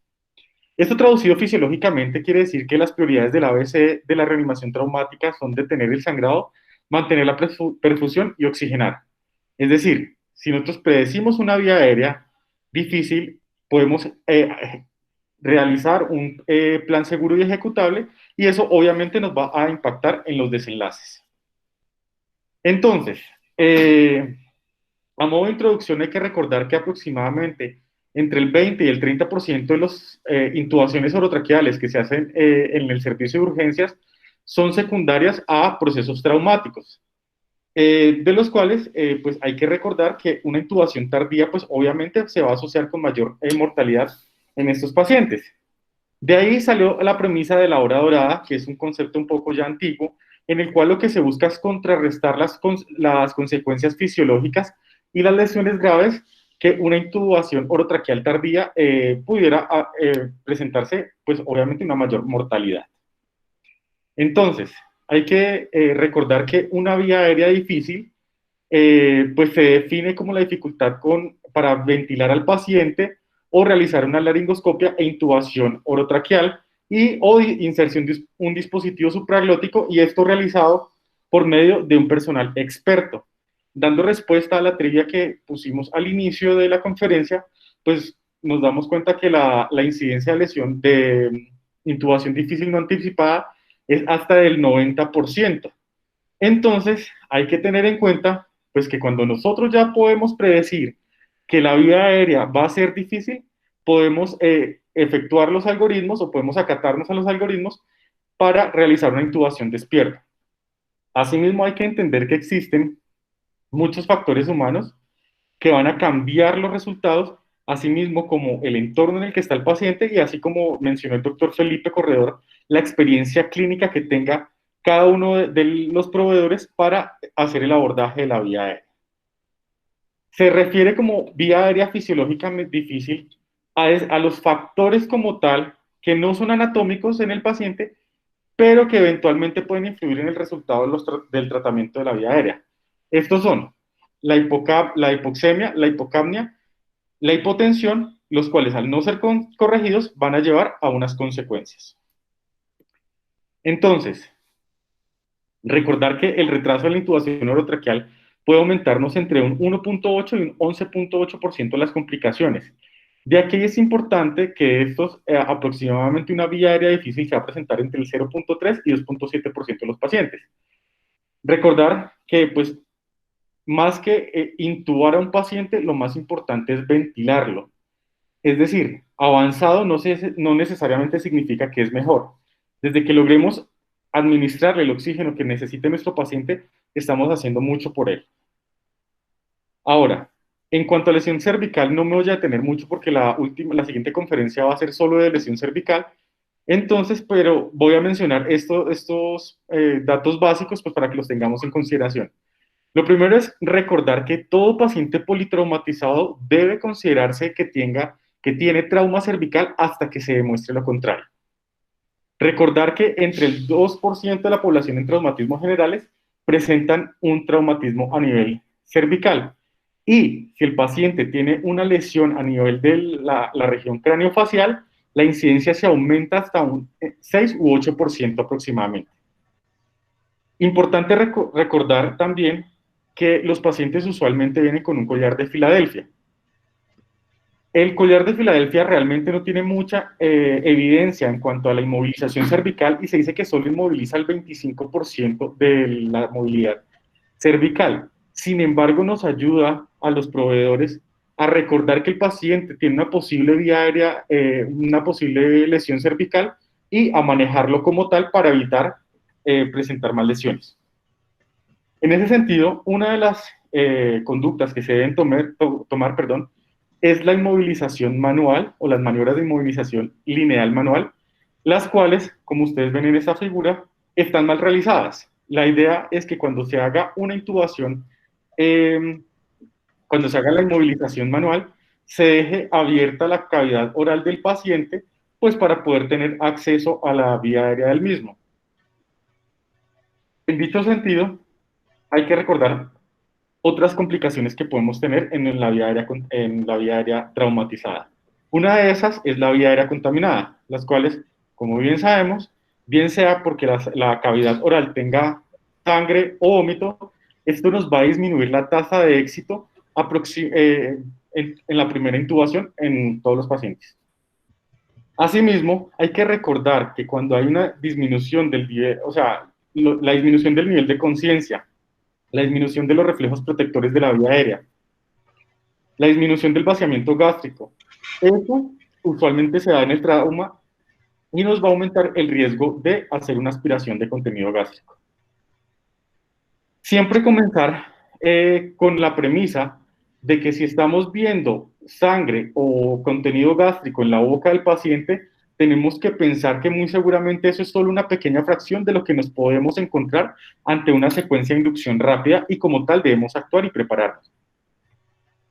Esto traducido fisiológicamente quiere decir que las prioridades del ABC de la reanimación traumática son detener el sangrado, mantener la perfusión y oxigenar. Es decir, si nosotros predecimos una vía aérea difícil, podemos realizar un plan seguro y ejecutable, y eso obviamente nos va a impactar en los desenlaces. Entonces, a modo de introducción hay que recordar que aproximadamente entre el 20 y el 30% de las intubaciones orotraqueales que se hacen en el servicio de urgencias son secundarias a procesos traumáticos. De los cuales pues hay que recordar que una intubación tardía pues obviamente se va a asociar con mayor mortalidad en estos pacientes. De ahí salió la premisa de la hora dorada, que es un concepto un poco ya antiguo, en el cual lo que se busca es contrarrestar las consecuencias fisiológicas y las lesiones graves que una intubación orotraqueal tardía pudiera presentarse, pues obviamente una mayor mortalidad. Entonces, hay que recordar que una vía aérea difícil pues se define como la dificultad para ventilar al paciente o realizar una laringoscopia e intubación orotraqueal o inserción de un dispositivo supraglótico, y esto realizado por medio de un personal experto. Dando respuesta a la trivia que pusimos al inicio de la conferencia, pues nos damos cuenta que la incidencia de lesión de intubación difícil no anticipada es hasta del 90%. Entonces, hay que tener en cuenta pues que cuando nosotros ya podemos predecir que la vía aérea va a ser difícil, podemos efectuar los algoritmos o podemos acatarnos a los algoritmos para realizar una intubación despierta. Asimismo, hay que entender que existen muchos factores humanos que van a cambiar los resultados, asimismo como el entorno en el que está el paciente y así como mencionó el doctor Felipe Corredor, la experiencia clínica que tenga cada uno de los proveedores para hacer el abordaje de la vía aérea. Se refiere como vía aérea fisiológicamente difícil a los factores como tal que no son anatómicos en el paciente, pero que eventualmente pueden influir en el resultado del tratamiento de la vía aérea. Estos son la hipoxemia, la hipocapnia, la hipotensión, los cuales al no ser corregidos van a llevar a unas consecuencias. Entonces, recordar que el retraso de la intubación orotraqueal puede aumentarnos entre un 1.8 y un 11.8% las complicaciones. De aquí es importante que estos, aproximadamente una vía aérea difícil se va a presentar entre el 0.3 y 2.7% de los pacientes. Recordar que, pues, más que intubar a un paciente, lo más importante es ventilarlo. Es decir, avanzado no necesariamente significa que es mejor. Desde que logremos administrarle el oxígeno que necesite nuestro paciente, estamos haciendo mucho por él. Ahora, en cuanto a lesión cervical, no me voy a detener mucho porque la siguiente conferencia va a ser solo de lesión cervical. Entonces, pero voy a mencionar estos datos básicos pues, para que los tengamos en consideración. Lo primero es recordar que todo paciente politraumatizado debe considerarse que tiene trauma cervical hasta que se demuestre lo contrario. Recordar que entre el 2% de la población en traumatismos generales presentan un traumatismo a nivel cervical. Y si el paciente tiene una lesión a nivel de la región craneofacial, la incidencia se aumenta hasta un 6 u 8% aproximadamente. Importante recordar también que los pacientes usualmente vienen con un collar de Filadelfia. El collar de Filadelfia realmente no tiene mucha evidencia en cuanto a la inmovilización cervical y se dice que solo inmoviliza el 25% de la movilidad cervical. Sin embargo, nos ayuda a los proveedores a recordar que el paciente tiene una posible vía aérea, una posible lesión cervical y a manejarlo como tal para evitar presentar más lesiones. En ese sentido, una de las conductas que se deben tomar, es la inmovilización manual o las maniobras de inmovilización lineal manual, las cuales, como ustedes ven en esta figura, están mal realizadas. La idea es que cuando se haga una intubación, cuando se haga la inmovilización manual, se deje abierta la cavidad oral del paciente, pues para poder tener acceso a la vía aérea del mismo. En dicho sentido, hay que recordar otras complicaciones que podemos tener en la vía aérea traumatizada. Una de esas es la vía aérea contaminada, las cuales, como bien sabemos, bien sea porque la cavidad oral tenga sangre o vómito, esto nos va a disminuir la tasa de éxito en la primera intubación en todos los pacientes. Asimismo, hay que recordar que cuando hay una disminución del nivel, o sea, la disminución del nivel de conciencia, la disminución de los reflejos protectores de la vía aérea, la disminución del vaciamiento gástrico, eso usualmente se da en el trauma y nos va a aumentar el riesgo de hacer una aspiración de contenido gástrico. Siempre comenzar con la premisa de que si estamos viendo sangre o contenido gástrico en la boca del paciente, tenemos que pensar que muy seguramente eso es solo una pequeña fracción de lo que nos podemos encontrar ante una secuencia de inducción rápida y como tal debemos actuar y prepararnos.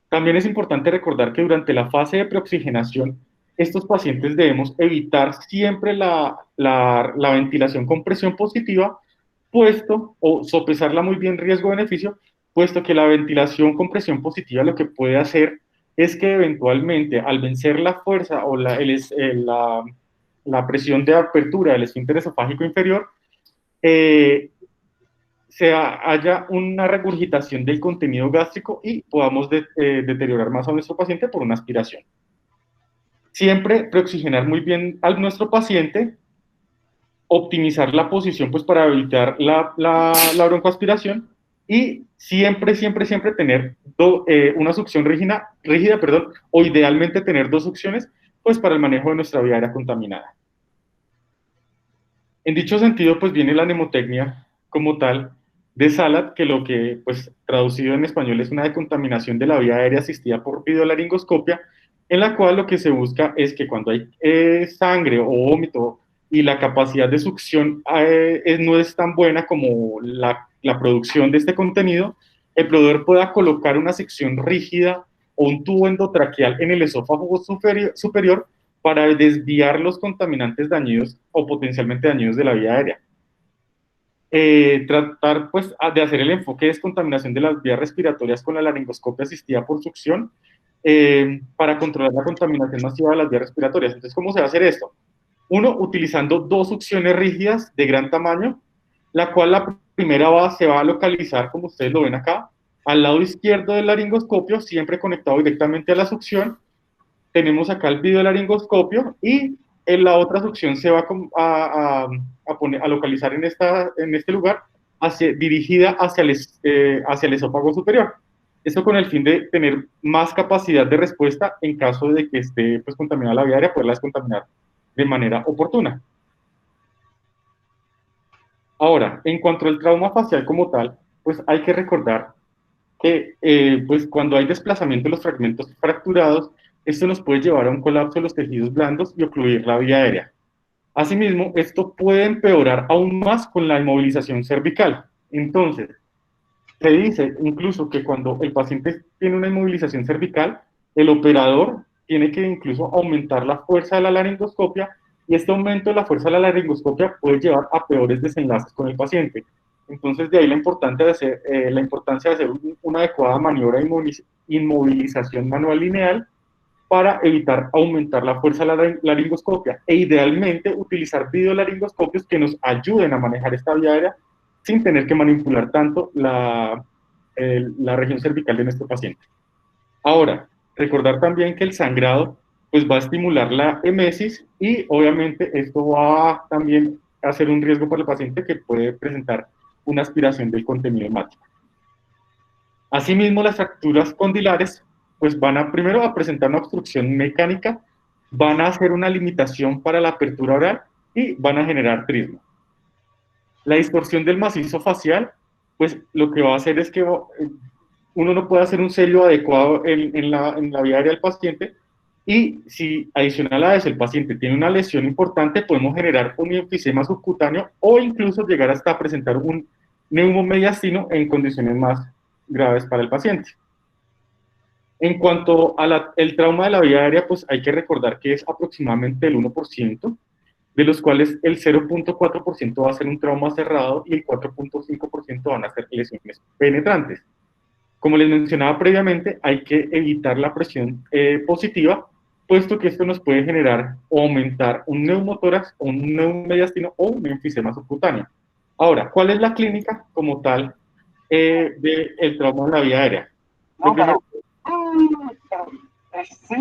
También es importante recordar que durante la fase de preoxigenación, estos pacientes debemos evitar siempre la ventilación con presión positiva, o sopesarla muy bien riesgo-beneficio, puesto que la ventilación con presión positiva lo que puede hacer es que eventualmente al vencer la fuerza o la presión de apertura del esfínter esofágico inferior, haya una regurgitación del contenido gástrico y podamos deteriorar más a nuestro paciente por una aspiración. Siempre preoxigenar muy bien a nuestro paciente, optimizar la posición pues para evitar la broncoaspiración y siempre tener una succión rígida, o idealmente tener dos succiones pues para el manejo de nuestra vía aérea contaminada. En dicho sentido pues viene la mnemotecnia como tal de Salat, que lo que pues traducido en español es una decontaminación de la vía aérea asistida por videolaringoscopia, en la cual lo que se busca es que cuando hay sangre o vómito y la capacidad de succión no es tan buena como la producción de este contenido, el proveedor pueda colocar una sección rígida o un tubo endotraqueal en el esófago superior para desviar los contaminantes dañinos o potencialmente dañinos de la vía aérea. Tratar pues de hacer el enfoque de descontaminación de las vías respiratorias con la laringoscopia asistida por succión para controlar la contaminación masiva de las vías respiratorias. Entonces, ¿cómo se va a hacer esto? Uno, utilizando dos succiones rígidas de gran tamaño, la cual la primera se va a localizar, como ustedes lo ven acá, al lado izquierdo del laringoscopio, siempre conectado directamente a la succión. Tenemos acá el videolaringoscopio y en la otra succión se va a localizar en este lugar, dirigida hacia el esófago superior. Esto con el fin de tener más capacidad de respuesta en caso de que esté pues, contaminada la vía aérea, poderla descontaminar de manera oportuna. Ahora, en cuanto al trauma facial como tal, pues hay que recordar que pues cuando hay desplazamiento de los fragmentos fracturados, esto nos puede llevar a un colapso de los tejidos blandos y ocluir la vía aérea. Asimismo, esto puede empeorar aún más con la inmovilización cervical. Entonces, se dice incluso que cuando el paciente tiene una inmovilización cervical, el operador tiene que incluso aumentar la fuerza de la laringoscopia, y este aumento de la fuerza de la laringoscopia puede llevar a peores desenlaces con el paciente. Entonces, de ahí la importancia de hacer una adecuada maniobra de inmovilización manual lineal para evitar aumentar la fuerza de la laringoscopia, e idealmente utilizar videolaringoscopios que nos ayuden a manejar esta vía aérea sin tener que manipular tanto la región cervical de nuestro paciente. Ahora, recordar también que el sangrado pues, va a estimular la emesis, y obviamente esto va también a ser un riesgo para el paciente que puede presentar una aspiración del contenido hemático. Asimismo, las fracturas condilares pues van primero a presentar una obstrucción mecánica, van a hacer una limitación para la apertura oral y van a generar trismo. La distorsión del macizo facial, pues lo que va a hacer es que uno no puede hacer un sello adecuado en la vía aérea del paciente, y si adicional a eso el paciente tiene una lesión importante, podemos generar un enfisema subcutáneo o incluso llegar hasta presentar un neumomediastino en condiciones más graves para el paciente. En cuanto al trauma de la vía aérea, pues hay que recordar que es aproximadamente el 1%, de los cuales el 0.4% va a ser un trauma cerrado y el 4.5% van a ser lesiones penetrantes. Como les mencionaba previamente, hay que evitar la presión positiva, puesto que esto nos puede generar o aumentar un neumotórax, un neumomediastino o un enfisema subcutáneo. Ahora, ¿cuál es la clínica como tal del trauma en la vía aérea? No, sí,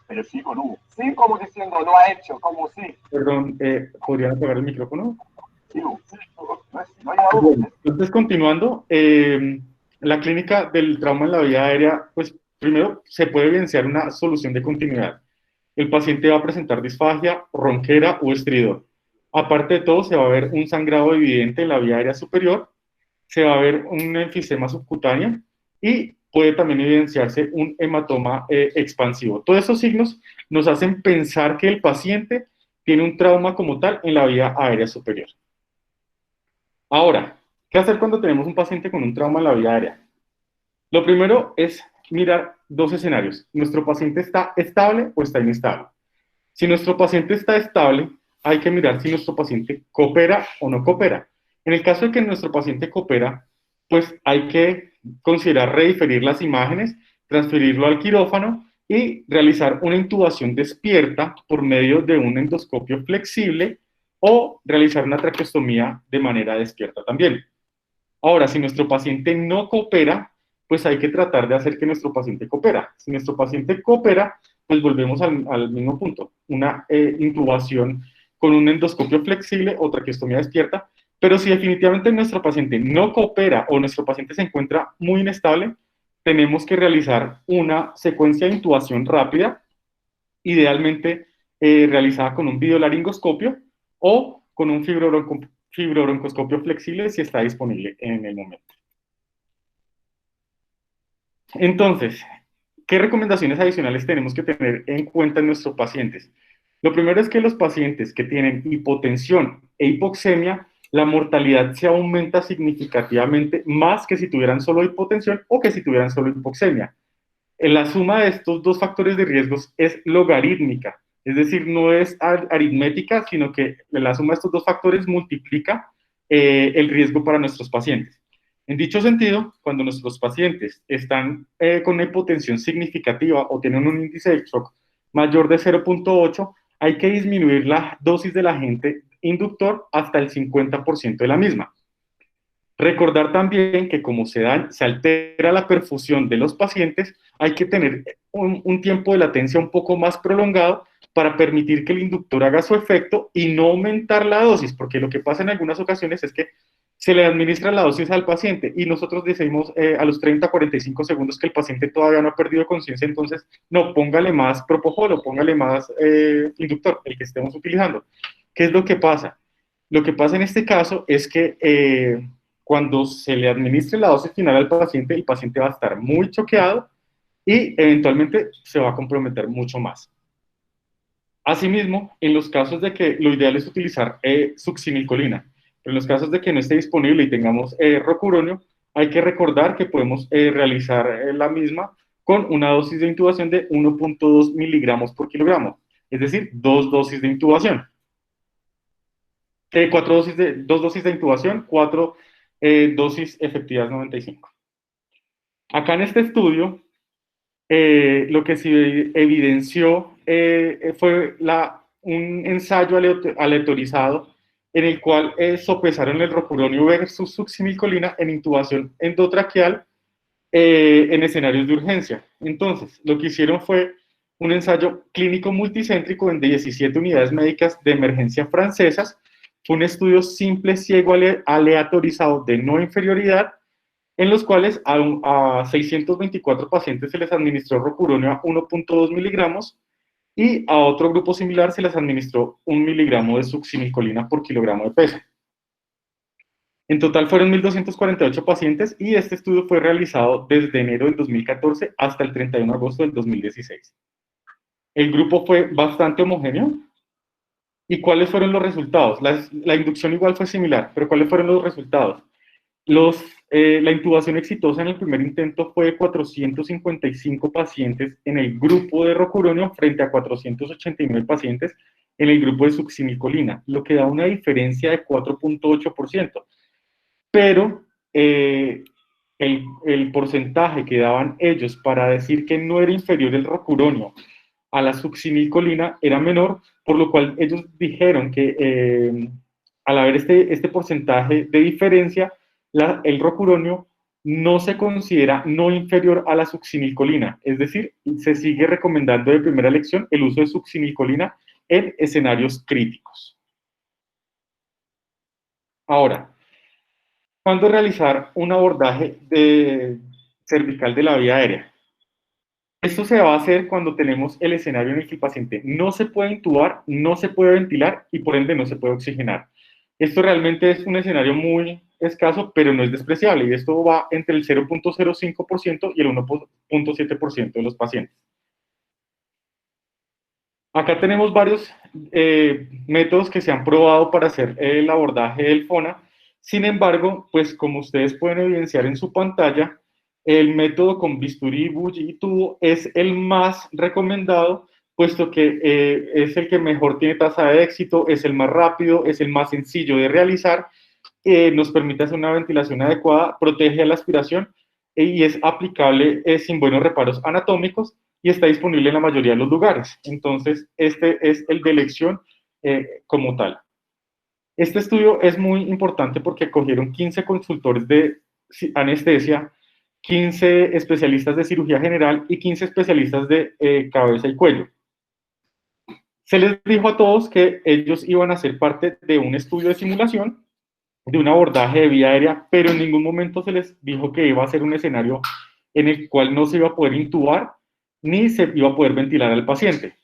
pero sí o no. Sí, como diciendo, lo ha hecho, como sí. Perdón, ¿podrían apagar el micrófono? Sí, no hay duda. Bueno, entonces, continuando, la clínica del trauma en la vía aérea, pues primero se puede evidenciar una solución de continuidad. El paciente va a presentar disfagia, ronquera o estridor. Aparte de todo, se va a ver un sangrado evidente en la vía aérea superior, se va a ver un enfisema subcutáneo y puede también evidenciarse un hematoma expansivo. Todos esos signos nos hacen pensar que el paciente tiene un trauma como tal en la vía aérea superior. Ahora, ¿qué hacer cuando tenemos un paciente con un trauma en la vía aérea? Lo primero es mirar dos escenarios. ¿Nuestro paciente está estable o está inestable? Si nuestro paciente está estable, hay que mirar si nuestro paciente coopera o no coopera. En el caso de que nuestro paciente coopera, pues hay que considerar rediferir las imágenes, transferirlo al quirófano y realizar una intubación despierta por medio de un endoscopio flexible, o realizar una traqueostomía de manera despierta también. Ahora, si nuestro paciente no coopera, pues hay que tratar de hacer que nuestro paciente coopera. Si nuestro paciente coopera, pues volvemos al mismo punto, una intubación con un endoscopio flexible o traqueostomía despierta. Pero si definitivamente nuestro paciente no coopera o nuestro paciente se encuentra muy inestable, tenemos que realizar una secuencia de intubación rápida, idealmente realizada con un videolaringoscopio o con un fibrobroncoscopio flexible si está disponible en el momento. Entonces, ¿qué recomendaciones adicionales tenemos que tener en cuenta en nuestros pacientes? Lo primero es que los pacientes que tienen hipotensión e hipoxemia, la mortalidad se aumenta significativamente más que si tuvieran solo hipotensión o que si tuvieran solo hipoxemia. La suma de estos dos factores de riesgos es logarítmica. Es decir, no es aritmética, sino que la suma de estos dos factores multiplica el riesgo para nuestros pacientes. En dicho sentido, cuando nuestros pacientes están con una hipotensión significativa o tienen un índice de shock mayor de 0.8, hay que disminuir la dosis del agente inductor hasta el 50% de la misma. Recordar también que como se altera la perfusión de los pacientes, hay que tener un tiempo de latencia un poco más prolongado para permitir que el inductor haga su efecto y no aumentar la dosis, porque lo que pasa en algunas ocasiones es que se le administra la dosis al paciente y nosotros decimos a los 30, 45 segundos que el paciente todavía no ha perdido conciencia, entonces no, póngale más propofol o póngale más inductor, el que estemos utilizando. ¿Qué es lo que pasa? Lo que pasa en este caso es que cuando se le administre la dosis final al paciente, el paciente va a estar muy choqueado y eventualmente se va a comprometer mucho más. Asimismo, en los casos de que lo ideal es utilizar succinilcolina, pero en los casos de que no esté disponible y tengamos rocuronio, hay que recordar que podemos realizar la misma con una dosis de intubación de 1.2 miligramos por kilogramo, es decir, 2 dosis de intubación. 2 dosis de intubación, 4 dosis efectivas 95. Acá en este estudio, lo que se evidenció fue un ensayo aleatorizado en el cual sopesaron el rocuronio versus succinilcolina en intubación endotraqueal en escenarios de urgencia. Entonces, lo que hicieron fue un ensayo clínico multicéntrico en 17 unidades médicas de emergencia francesas. Fue un estudio simple, ciego, aleatorizado de no inferioridad, en los cuales a 624 pacientes se les administró rocuronio a 1.2 miligramos y a otro grupo similar se les administró 1 miligramo de succinilcolina por kilogramo de peso. En total fueron 1.248 pacientes y este estudio fue realizado desde enero del 2014 hasta el 31 de agosto del 2016. El grupo fue bastante homogéneo. ¿Y cuáles fueron los resultados? La inducción igual fue similar, pero ¿cuáles fueron los resultados? La intubación exitosa en el primer intento fue de 455 pacientes en el grupo de rocuronio frente a 489 pacientes en el grupo de succinilcolina, lo que da una diferencia de 4.8%. Pero el porcentaje que daban ellos para decir que no era inferior el rocuronio a la succinilcolina era menor, por lo cual ellos dijeron que al haber este porcentaje de diferencia, el rocuronio no se considera no inferior a la succinilcolina, es decir, se sigue recomendando de primera elección el uso de succinilcolina en escenarios críticos. Ahora, ¿cuándo realizar un abordaje cervical de la vía aérea? Esto se va a hacer cuando tenemos el escenario en el que el paciente no se puede intubar, no se puede ventilar y por ende no se puede oxigenar. Esto realmente es un escenario muy escaso, pero no es despreciable, y esto va entre el 0.05% y el 1.7% de los pacientes. Acá tenemos varios métodos que se han probado para hacer el abordaje del FONA. Sin embargo, pues como ustedes pueden evidenciar en su pantalla, el método con bisturí, buji y tubo es el más recomendado, puesto que es el que mejor tiene tasa de éxito, es el más rápido, es el más sencillo de realizar, nos permite hacer una ventilación adecuada, protege a la aspiración y es aplicable sin buenos reparos anatómicos y está disponible en la mayoría de los lugares. Entonces, este es el de elección como tal. Este estudio es muy importante porque cogieron 15 consultores de anestesia, 15 especialistas de cirugía general y 15 especialistas de cabeza y cuello. Se les dijo a todos que ellos iban a ser parte de un estudio de simulación, de un abordaje de vía aérea, pero en ningún momento se les dijo que iba a ser un escenario en el cual no se iba a poder intubar ni se iba a poder ventilar al paciente.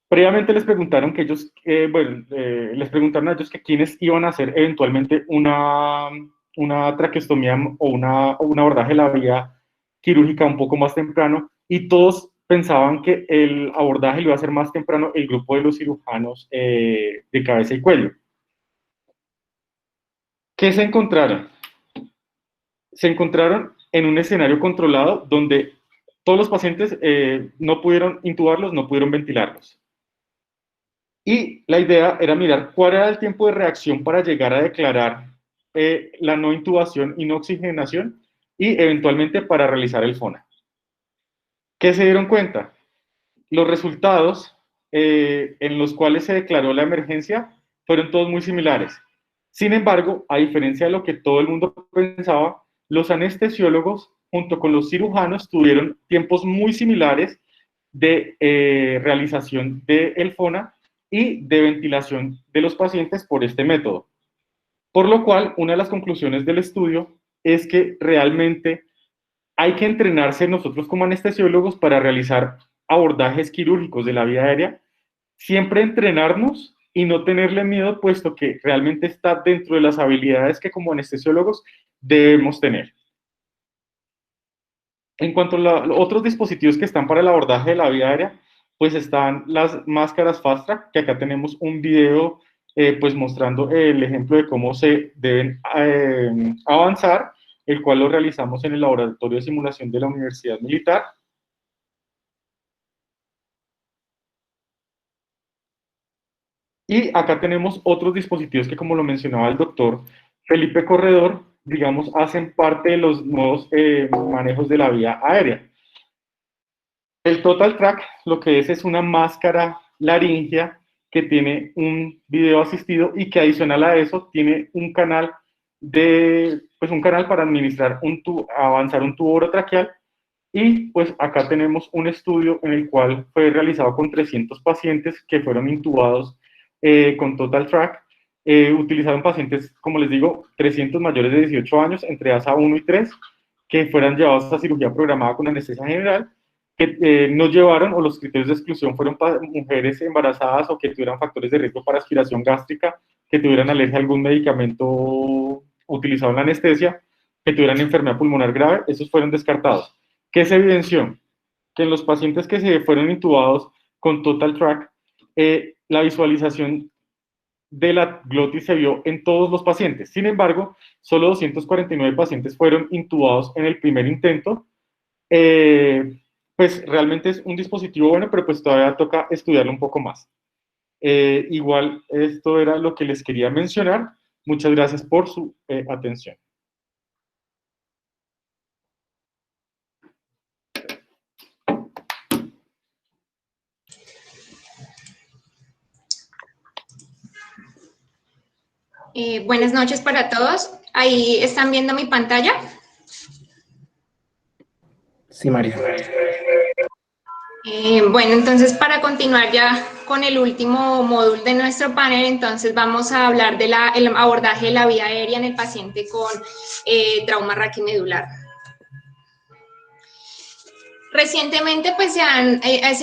Previamente les preguntaron que ellos, les preguntaron a ellos que quiénes iban a hacer eventualmente una traqueostomía o un abordaje de la vía quirúrgica un poco más temprano, y todos pensaban que el abordaje lo iba a hacer más temprano el grupo de los cirujanos de cabeza y cuello. ¿Qué se encontraron? Se encontraron en un escenario controlado donde todos los pacientes no pudieron intubarlos, no pudieron ventilarlos. Y la idea era mirar cuál era el tiempo de reacción para llegar a declarar la no intubación y no oxigenación y eventualmente para realizar el FONA. ¿Qué se dieron cuenta? Los resultados en los cuales se declaró la emergencia fueron todos muy similares. Sin embargo, a diferencia de lo que todo el mundo pensaba, los anestesiólogos junto con los cirujanos tuvieron tiempos muy similares de realización del FONA y de ventilación de los pacientes por este método. Por lo cual, una de las conclusiones del estudio es que realmente hay que entrenarse nosotros como anestesiólogos para realizar abordajes quirúrgicos de la vía aérea, siempre entrenarnos y no tenerle miedo, puesto que realmente está dentro de las habilidades que como anestesiólogos debemos tener. En cuanto a otros dispositivos que están para el abordaje de la vía aérea, pues están las máscaras Fast Track, que acá tenemos un video pues mostrando el ejemplo de cómo se deben avanzar, el cual lo realizamos en el laboratorio de simulación de la Universidad Militar. Y acá tenemos otros dispositivos que, como lo mencionaba el doctor Felipe Corredor, digamos, hacen parte de los nuevos manejos de la vía aérea. El Total Track lo que es una máscara laringea que tiene un video asistido y que adicional a eso tiene un canal un canal para administrar avanzar un tubo orotraqueal. Y pues acá tenemos un estudio en el cual fue realizado con 300 pacientes que fueron intubados con Total Track. Utilizaron pacientes, como les digo, 300 mayores de 18 años, entre ASA 1 y 3, que fueran llevados a cirugía programada con anestesia general, que no llevaron, o los criterios de exclusión fueron para mujeres embarazadas o que tuvieran factores de riesgo para aspiración gástrica, que tuvieran alergia a algún medicamento utilizado en la anestesia, que tuvieran enfermedad pulmonar grave. Esos fueron descartados. ¿Qué se evidenció? Que en los pacientes que se fueron intubados con Total Track, la visualización de la glotis se vio en todos los pacientes. Sin embargo, solo 249 pacientes fueron intubados en el primer intento. Pues realmente es un dispositivo bueno, pero pues todavía toca estudiarlo un poco más. Igual, esto era lo que les quería mencionar. Muchas gracias por su atención. Buenas noches para todos. Ahí están viendo mi pantalla. Sí, María. Bueno, entonces para continuar ya con el último módulo de nuestro panel, entonces vamos a hablar del abordaje de la vía aérea en el paciente con trauma raquimedular. Recientemente pues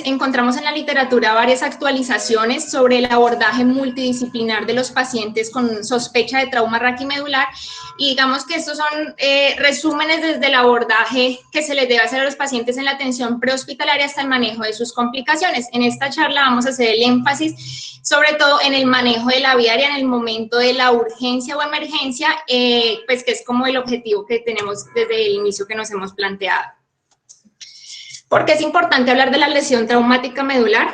encontramos en la literatura varias actualizaciones sobre el abordaje multidisciplinar de los pacientes con sospecha de trauma raquimedular, y digamos que estos son resúmenes desde el abordaje que se les debe hacer a los pacientes en la atención prehospitalaria hasta el manejo de sus complicaciones. En esta charla vamos a hacer el énfasis sobre todo en el manejo de la vía aérea en el momento de la urgencia o emergencia, pues que es como el objetivo que tenemos desde el inicio que nos hemos planteado. ¿Por qué es importante hablar de la lesión traumática medular?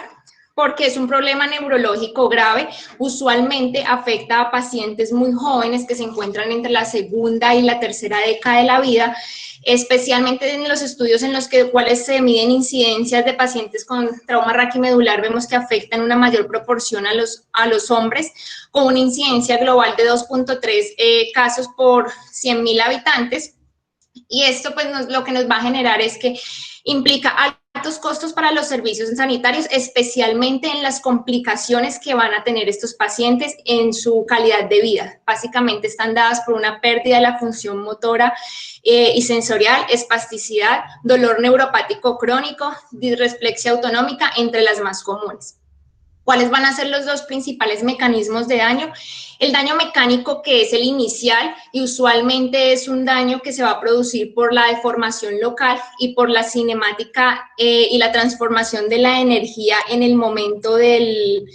Porque es un problema neurológico grave, usualmente afecta a pacientes muy jóvenes que se encuentran entre la segunda y la tercera década de la vida, especialmente en los estudios en los cuales se miden incidencias de pacientes con trauma raquimedular, vemos que afectan una mayor proporción a los hombres, con una incidencia global de 2.3 casos por 100.000 habitantes. Y esto pues lo que nos va a generar es que implica altos costos para los servicios sanitarios, especialmente en las complicaciones que van a tener estos pacientes en su calidad de vida. Básicamente están dadas por una pérdida de la función motora y sensorial, espasticidad, dolor neuropático crónico, disreflexia autonómica, entre las más comunes. ¿Cuáles van a ser los dos principales mecanismos de daño? El daño mecánico, que es el inicial, y usualmente es un daño que se va a producir por la deformación local y por la cinemática y la transformación de la energía en el momento del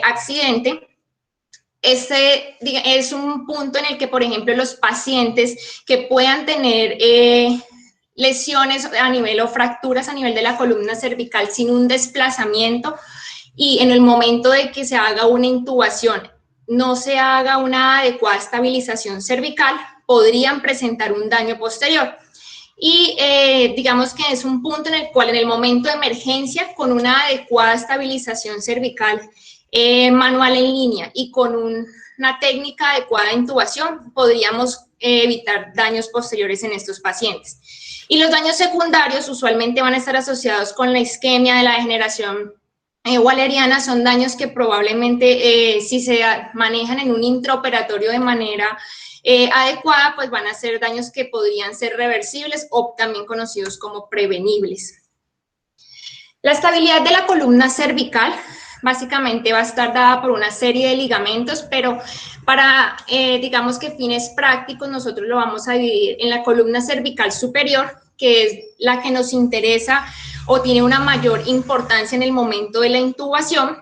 accidente. Este es un punto en el que, por ejemplo, los pacientes que puedan tener lesiones a nivel o fracturas a nivel de la columna cervical sin un desplazamiento, y en el momento de que se haga una intubación no se haga una adecuada estabilización cervical, podrían presentar un daño posterior. Y digamos que es un punto en el cual en el momento de emergencia, con una adecuada estabilización cervical manual en línea y con una técnica adecuada de intubación, podríamos evitar daños posteriores en estos pacientes. Y los daños secundarios usualmente van a estar asociados con la isquemia de la degeneración waleriana. Son daños que probablemente si se manejan en un intraoperatorio de manera adecuada, pues van a ser daños que podrían ser reversibles o también conocidos como prevenibles. La estabilidad de la columna cervical básicamente va a estar dada por una serie de ligamentos, pero para, digamos que fines prácticos, nosotros lo vamos a dividir en la columna cervical superior, que es la que nos interesa o tiene una mayor importancia en el momento de la intubación.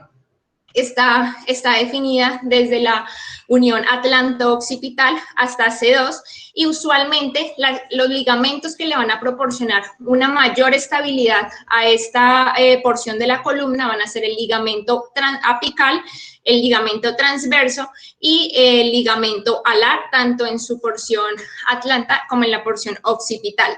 Está definida desde la unión atlanto-occipital hasta C2 y usualmente los ligamentos que le van a proporcionar una mayor estabilidad a esta porción de la columna van a ser el ligamento apical, el ligamento transverso y el ligamento alar, tanto en su porción atlanta como en la porción occipital.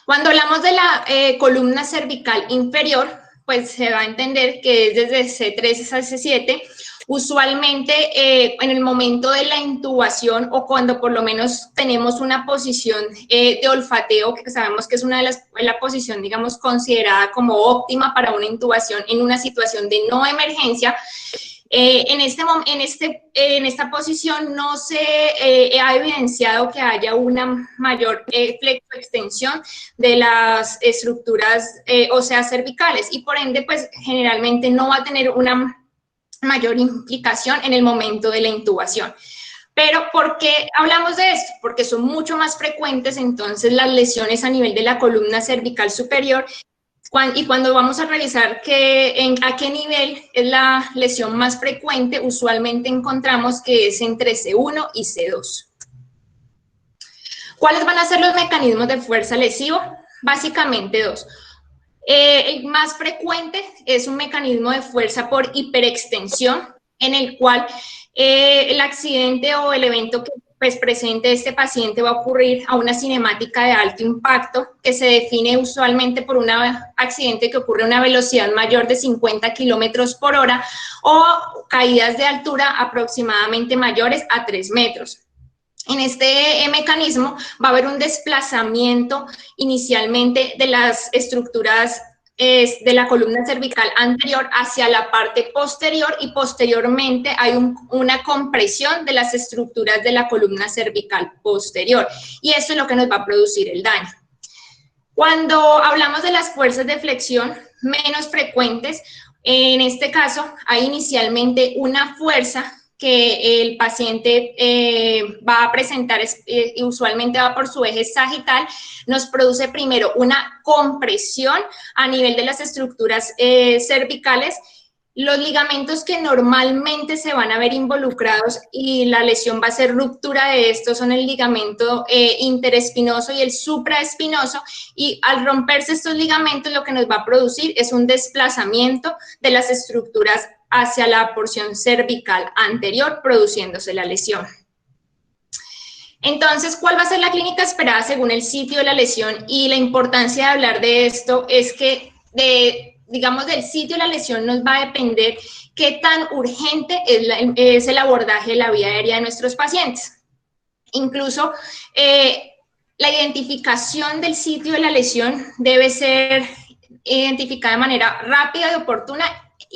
Cuando hablamos de la columna cervical inferior, pues se va a entender que es desde C3 a C7, usualmente en el momento de la intubación o cuando por lo menos tenemos una posición de olfateo, que sabemos que es la posición, digamos, considerada como óptima para una intubación en una situación de no emergencia. En esta posición no se ha evidenciado que haya una mayor flexoextensión de las estructuras óseas cervicales y por ende, pues generalmente no va a tener una mayor implicación en el momento de la intubación. Pero ¿por qué hablamos de esto? Porque son mucho más frecuentes entonces las lesiones a nivel de la columna cervical superior. Y cuando vamos a revisar a qué nivel es la lesión más frecuente, usualmente encontramos que es entre C1 y C2. ¿Cuáles van a ser los mecanismos de fuerza lesivo? Básicamente dos. El más frecuente es un mecanismo de fuerza por hiperextensión, en el cual el accidente o el evento que pues presente este paciente va a ocurrir a una cinemática de alto impacto que se define usualmente por un accidente que ocurre a una velocidad mayor de 50 kilómetros por hora o caídas de altura aproximadamente mayores a 3 metros. En este mecanismo va a haber un desplazamiento inicialmente de las estructuras de la columna cervical anterior hacia la parte posterior y posteriormente hay una compresión de las estructuras de la columna cervical posterior y eso es lo que nos va a producir el daño. Cuando hablamos de las fuerzas de flexión menos frecuentes, en este caso hay inicialmente una fuerza que el paciente va a presentar y usualmente va por su eje sagital, nos produce primero una compresión a nivel de las estructuras cervicales. Los ligamentos que normalmente se van a ver involucrados y la lesión va a ser ruptura de estos son el ligamento interespinoso y el supraespinoso y al romperse estos ligamentos lo que nos va a producir es un desplazamiento de las estructuras hacia la porción cervical anterior, produciéndose la lesión. Entonces, ¿cuál va a ser la clínica esperada según el sitio de la lesión? Y la importancia de hablar de esto es que, digamos, del sitio de la lesión nos va a depender qué tan urgente es el abordaje de la vía aérea de nuestros pacientes. Incluso, la identificación del sitio de la lesión debe ser identificada de manera rápida y oportuna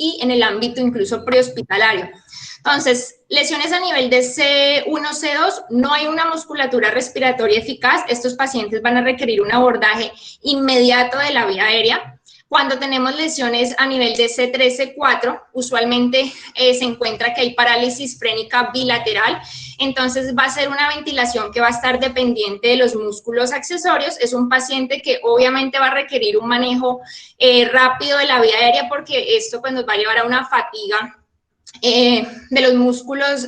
y en el ámbito incluso prehospitalario. Entonces, lesiones a nivel de C1, C2, no hay una musculatura respiratoria eficaz. Estos pacientes van a requerir un abordaje inmediato de la vía aérea. Cuando tenemos lesiones a nivel de C3, C4, usualmente se encuentra que hay parálisis frénica bilateral, entonces va a ser una ventilación que va a estar dependiente de los músculos accesorios. Es un paciente que obviamente va a requerir un manejo rápido de la vía aérea porque esto pues, nos va a llevar a una fatiga de los músculos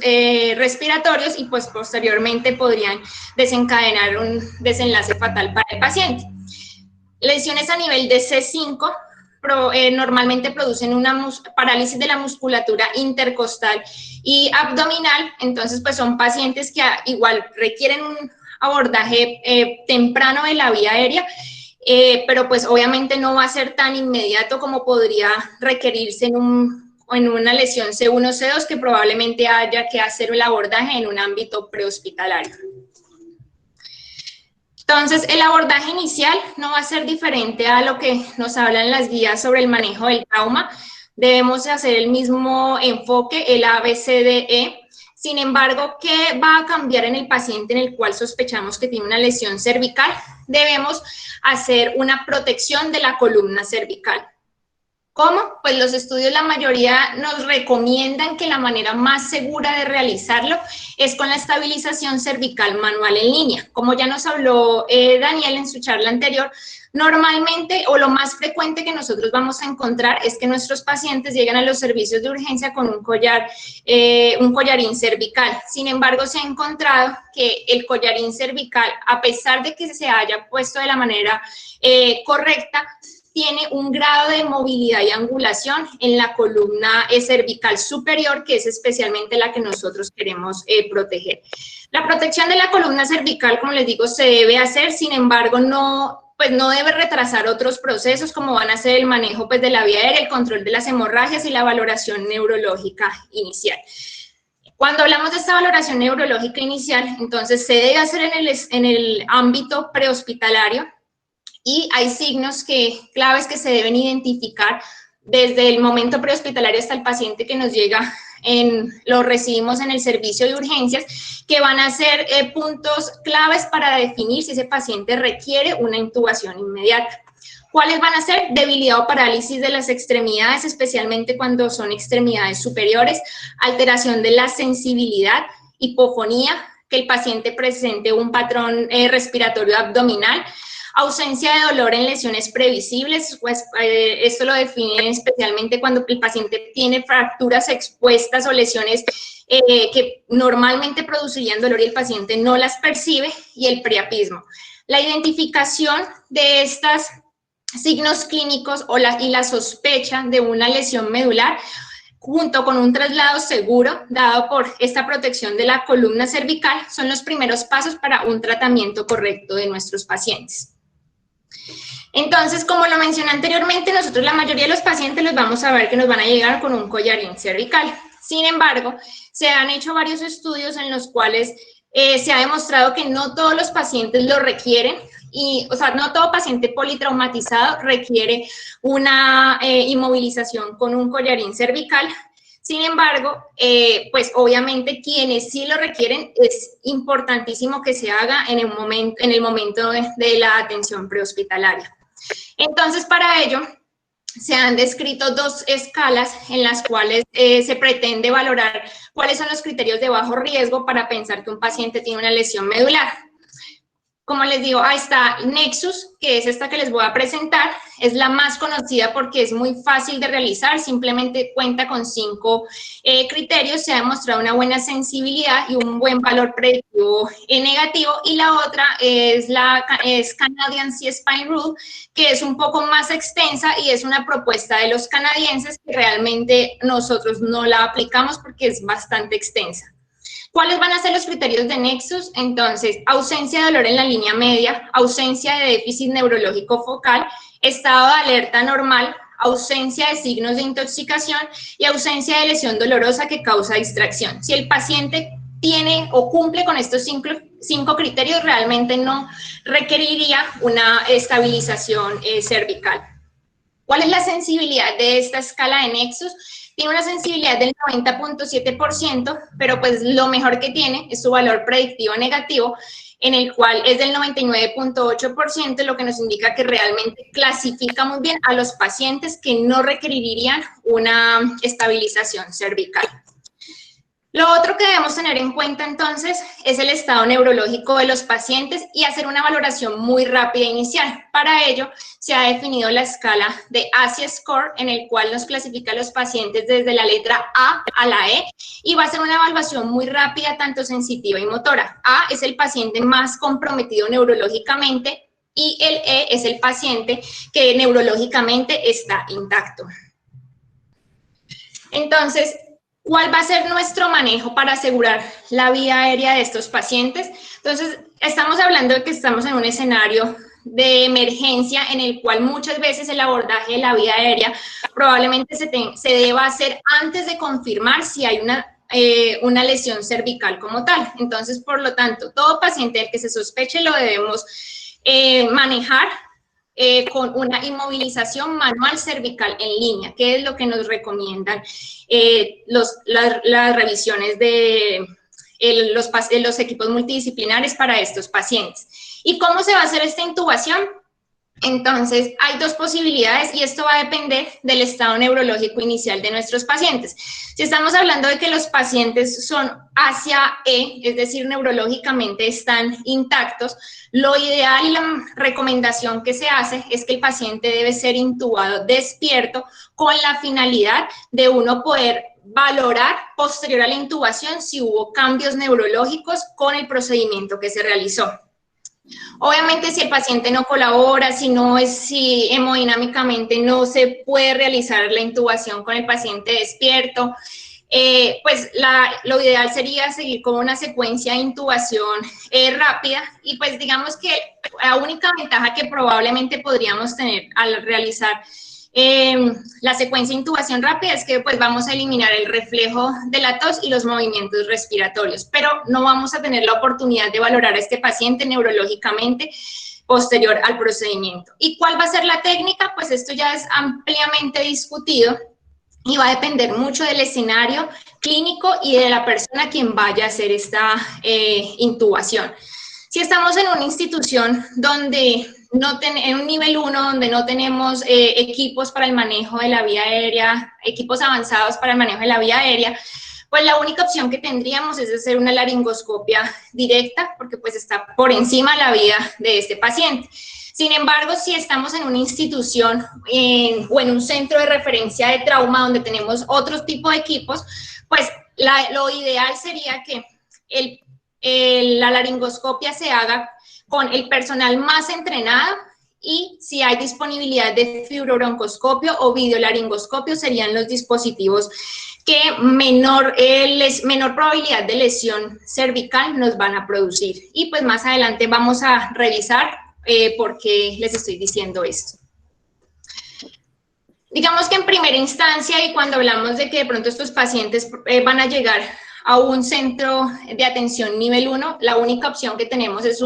respiratorios y pues posteriormente podrían desencadenar un desenlace fatal para el paciente. Lesiones a nivel de C5 normalmente producen una parálisis de la musculatura intercostal y abdominal. Entonces, pues son pacientes que igual requieren un abordaje temprano de la vía aérea, pero pues obviamente no va a ser tan inmediato como podría requerirse en una lesión C1 o C2, que probablemente haya que hacer el abordaje en un ámbito prehospitalario. Entonces, el abordaje inicial no va a ser diferente a lo que nos hablan las guías sobre el manejo del trauma. Debemos hacer el mismo enfoque, el ABCDE. Sin embargo, ¿qué va a cambiar en el paciente en el cual sospechamos que tiene una lesión cervical? Debemos hacer una protección de la columna cervical. ¿Cómo? Pues los estudios, la mayoría nos recomiendan que la manera más segura de realizarlo es con la estabilización cervical manual en línea. Como ya nos habló Daniel en su charla anterior, normalmente o lo más frecuente que nosotros vamos a encontrar es que nuestros pacientes llegan a los servicios de urgencia con un collarín cervical. Sin embargo, se ha encontrado que el collarín cervical, a pesar de que se haya puesto de la manera correcta, tiene un grado de movilidad y angulación en la columna cervical superior, que es especialmente la que nosotros queremos proteger. La protección de la columna cervical, como les digo, se debe hacer, sin embargo, no debe retrasar otros procesos, como van a ser el manejo de la vía aérea, el control de las hemorragias y la valoración neurológica inicial. Cuando hablamos de esta valoración neurológica inicial, entonces se debe hacer en el ámbito prehospitalario, y hay signos claves que se deben identificar desde el momento prehospitalario hasta el paciente que nos llega, lo recibimos en el servicio de urgencias, que van a ser puntos claves para definir si ese paciente requiere una intubación inmediata. ¿Cuáles van a ser? Debilidad o parálisis de las extremidades, especialmente cuando son extremidades superiores, alteración de la sensibilidad, hipofonía, que el paciente presente un patrón respiratorio abdominal, ausencia de dolor en lesiones previsibles, pues esto lo definen especialmente cuando el paciente tiene fracturas expuestas o lesiones que normalmente producirían dolor y el paciente no las percibe, y el priapismo. La identificación de estos signos clínicos y la sospecha de una lesión medular, junto con un traslado seguro dado por esta protección de la columna cervical, son los primeros pasos para un tratamiento correcto de nuestros pacientes. Entonces, como lo mencioné anteriormente, nosotros la mayoría de los pacientes los vamos a ver que nos van a llegar con un collarín cervical. Sin embargo, se han hecho varios estudios en los cuales se ha demostrado que no todos los pacientes lo requieren, o sea, no todo paciente politraumatizado requiere una inmovilización con un collarín cervical. Sin embargo, pues obviamente quienes sí lo requieren, es importantísimo que se haga en el momento de la atención prehospitalaria. Entonces, para ello, se han descrito dos escalas en las cuales se pretende valorar cuáles son los criterios de bajo riesgo para pensar que un paciente tiene una lesión medular. Como les digo, ahí está Nexus, que es esta que les voy a presentar. Es la más conocida porque es muy fácil de realizar, simplemente cuenta con 5 criterios. Se ha demostrado una buena sensibilidad y un buen valor predictivo negativo. Y la otra es Canadian C-Spine Rule, que es un poco más extensa y es una propuesta de los canadienses que realmente nosotros no la aplicamos porque es bastante extensa. ¿Cuáles van a ser los criterios de Nexus? Entonces, ausencia de dolor en la línea media, ausencia de déficit neurológico focal, estado de alerta normal, ausencia de signos de intoxicación y ausencia de lesión dolorosa que causa distracción. Si el paciente tiene o cumple con estos 5 criterios, realmente no requeriría una estabilización cervical. ¿Cuál es la sensibilidad de esta escala de Nexus? Tiene una sensibilidad del 90.7%, pero pues lo mejor que tiene es su valor predictivo negativo, en el cual es del 99.8%, lo que nos indica que realmente clasifica muy bien a los pacientes que no requerirían una estabilización cervical. Lo otro que debemos tener en cuenta entonces es el estado neurológico de los pacientes y hacer una valoración muy rápida inicial. Para ello se ha definido la escala de ASIA Score, en el cual nos clasifica a los pacientes desde la letra A a la E, y va a ser una evaluación muy rápida, tanto sensitiva y motora. A es el paciente más comprometido neurológicamente, y el E es el paciente que neurológicamente está intacto. Entonces, ¿cuál va a ser nuestro manejo para asegurar la vía aérea de estos pacientes? Entonces, estamos hablando de que estamos en un escenario de emergencia en el cual muchas veces el abordaje de la vía aérea probablemente se deba hacer antes de confirmar si hay una lesión cervical como tal. Entonces, por lo tanto, todo paciente del que se sospeche lo debemos manejar con una inmovilización manual cervical en línea, que es lo que nos recomiendan las revisiones de los equipos multidisciplinares para estos pacientes. ¿Y cómo se va a hacer esta intubación? Entonces, hay dos posibilidades y esto va a depender del estado neurológico inicial de nuestros pacientes. Si estamos hablando de que los pacientes son hacia E, es decir, neurológicamente están intactos, lo ideal y la recomendación que se hace es que el paciente debe ser intubado despierto con la finalidad de uno poder valorar posterior a la intubación si hubo cambios neurológicos con el procedimiento que se realizó. Obviamente, si el paciente no colabora, si hemodinámicamente no se puede realizar la intubación con el paciente despierto, pues lo ideal sería seguir con una secuencia de intubación rápida y pues digamos que la única ventaja que probablemente podríamos tener al realizar la secuencia de intubación rápida es que pues vamos a eliminar el reflejo de la tos y los movimientos respiratorios, pero no vamos a tener la oportunidad de valorar a este paciente neurológicamente posterior al procedimiento. ¿Y cuál va a ser la técnica? Pues esto ya es ampliamente discutido y va a depender mucho del escenario clínico y de la persona quien vaya a hacer esta intubación. Si estamos en una institución donde en un nivel 1, donde no tenemos equipos para el manejo de la vía aérea, equipos avanzados para el manejo de la vía aérea, pues la única opción que tendríamos es hacer una laringoscopia directa, porque pues está por encima de la vida de este paciente. Sin embargo, si estamos en una institución o en un centro de referencia de trauma donde tenemos otro tipo de equipos, pues lo ideal sería que la laringoscopia se haga con el personal más entrenado y si hay disponibilidad de fibrobroncoscopio o videolaringoscopio serían los dispositivos que menor probabilidad de lesión cervical nos van a producir. Y pues más adelante vamos a revisar por qué les estoy diciendo esto. Digamos que en primera instancia y cuando hablamos de que de pronto estos pacientes van a llegar a un centro de atención nivel 1, la única opción que tenemos es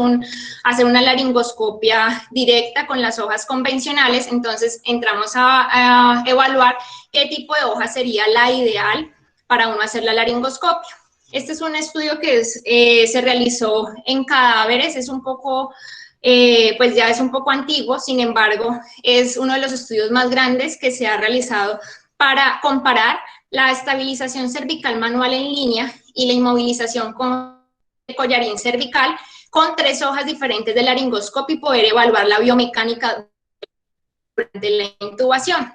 hacer una laringoscopia directa con las hojas convencionales, entonces entramos a evaluar qué tipo de hoja sería la ideal para uno hacer la laringoscopia. Este es un estudio que se realizó en cadáveres, es un poco, pues ya es un poco antiguo, sin embargo, es uno de los estudios más grandes que se ha realizado para comparar la estabilización cervical manual en línea y la inmovilización con el collarín cervical con 3 hojas diferentes de laringoscopio y poder evaluar la biomecánica durante la intubación.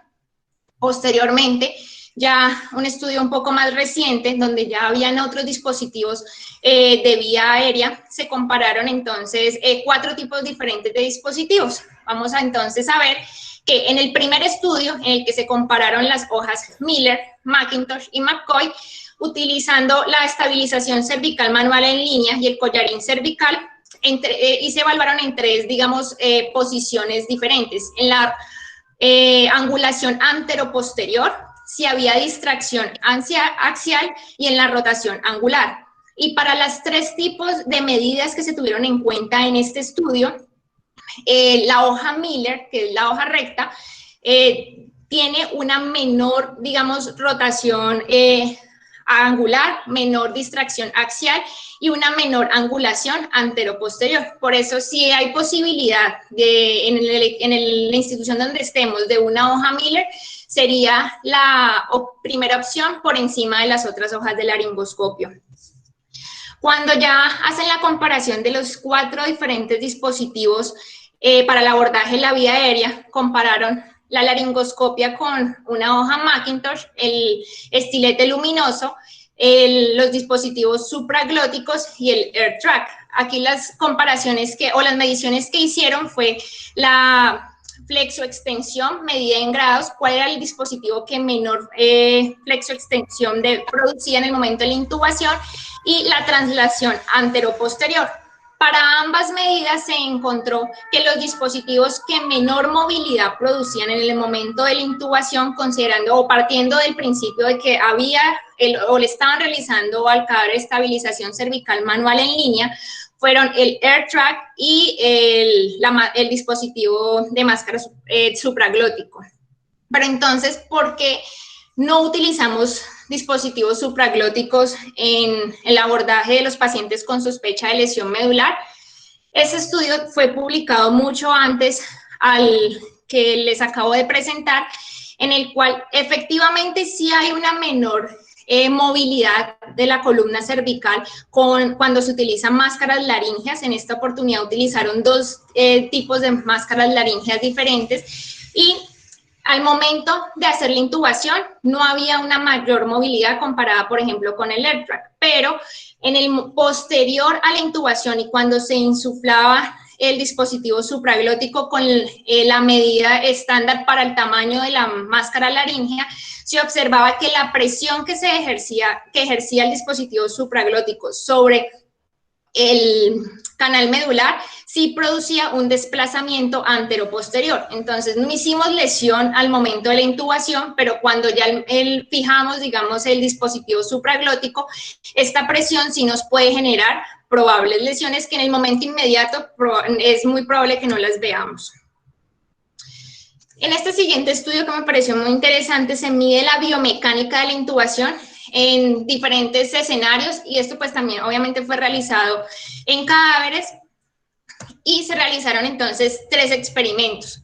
Posteriormente, ya un estudio un poco más reciente, donde ya habían otros dispositivos de vía aérea, se compararon entonces 4 tipos diferentes de dispositivos. Vamos entonces a ver que en el primer estudio, en el que se compararon las hojas Miller, McIntosh y McCoy, utilizando la estabilización cervical manual en línea y el collarín cervical, y se evaluaron en 3, digamos, posiciones diferentes. En la angulación anteroposterior, si había distracción axial y en la rotación angular. Y para las 3 tipos de medidas que se tuvieron en cuenta en este estudio, la hoja Miller, que es la hoja recta, tiene una menor, digamos, rotación angular, menor distracción axial y una menor angulación anteroposterior. Por eso, si hay posibilidad en la institución donde estemos de una hoja Miller, sería la primera opción por encima de las otras hojas de laringoscopio. Cuando ya hacen la comparación de los 4 diferentes dispositivos para el abordaje de la vía aérea, compararon la laringoscopia con una hoja McIntosh, el estilete luminoso, los dispositivos supraglóticos y el AirTrack. aquí las comparaciones o las mediciones que hicieron fue la flexoextensión medida en grados, cuál era el dispositivo que menor flexoextensión producía en el momento de la intubación, y la traslación antero-posterior. Para ambas medidas se encontró que los dispositivos que menor movilidad producían en el momento de la intubación, considerando o partiendo del principio de que le estaban realizando al cadáver estabilización cervical manual en línea, fueron el AirTrack y el dispositivo de máscara supraglótico. Pero entonces, ¿por qué no utilizamos dispositivos supraglóticos en el abordaje de los pacientes con sospecha de lesión medular? Ese estudio fue publicado mucho antes al que les acabo de presentar, en el cual efectivamente sí hay una menor movilidad de la columna cervical cuando se utilizan máscaras laríngeas. En esta oportunidad utilizaron dos tipos de máscaras laríngeas diferentes, y al momento de hacer la intubación no había una mayor movilidad comparada, por ejemplo, con el AirTrack, pero en el posterior a la intubación y cuando se insuflaba el dispositivo supraglótico con la medida estándar para el tamaño de la máscara laríngea, se observaba que la presión que ejercía el dispositivo supraglótico sobre el canal medular sí producía un desplazamiento antero-posterior. Entonces, no hicimos lesión al momento de la intubación, pero cuando ya fijamos, digamos, el dispositivo supraglótico, esta presión sí nos puede generar probables lesiones que en el momento inmediato es muy probable que no las veamos. En este siguiente estudio, que me pareció muy interesante, se mide la biomecánica de la intubación en diferentes escenarios, y esto pues también obviamente fue realizado en cadáveres, y se realizaron entonces 3 experimentos.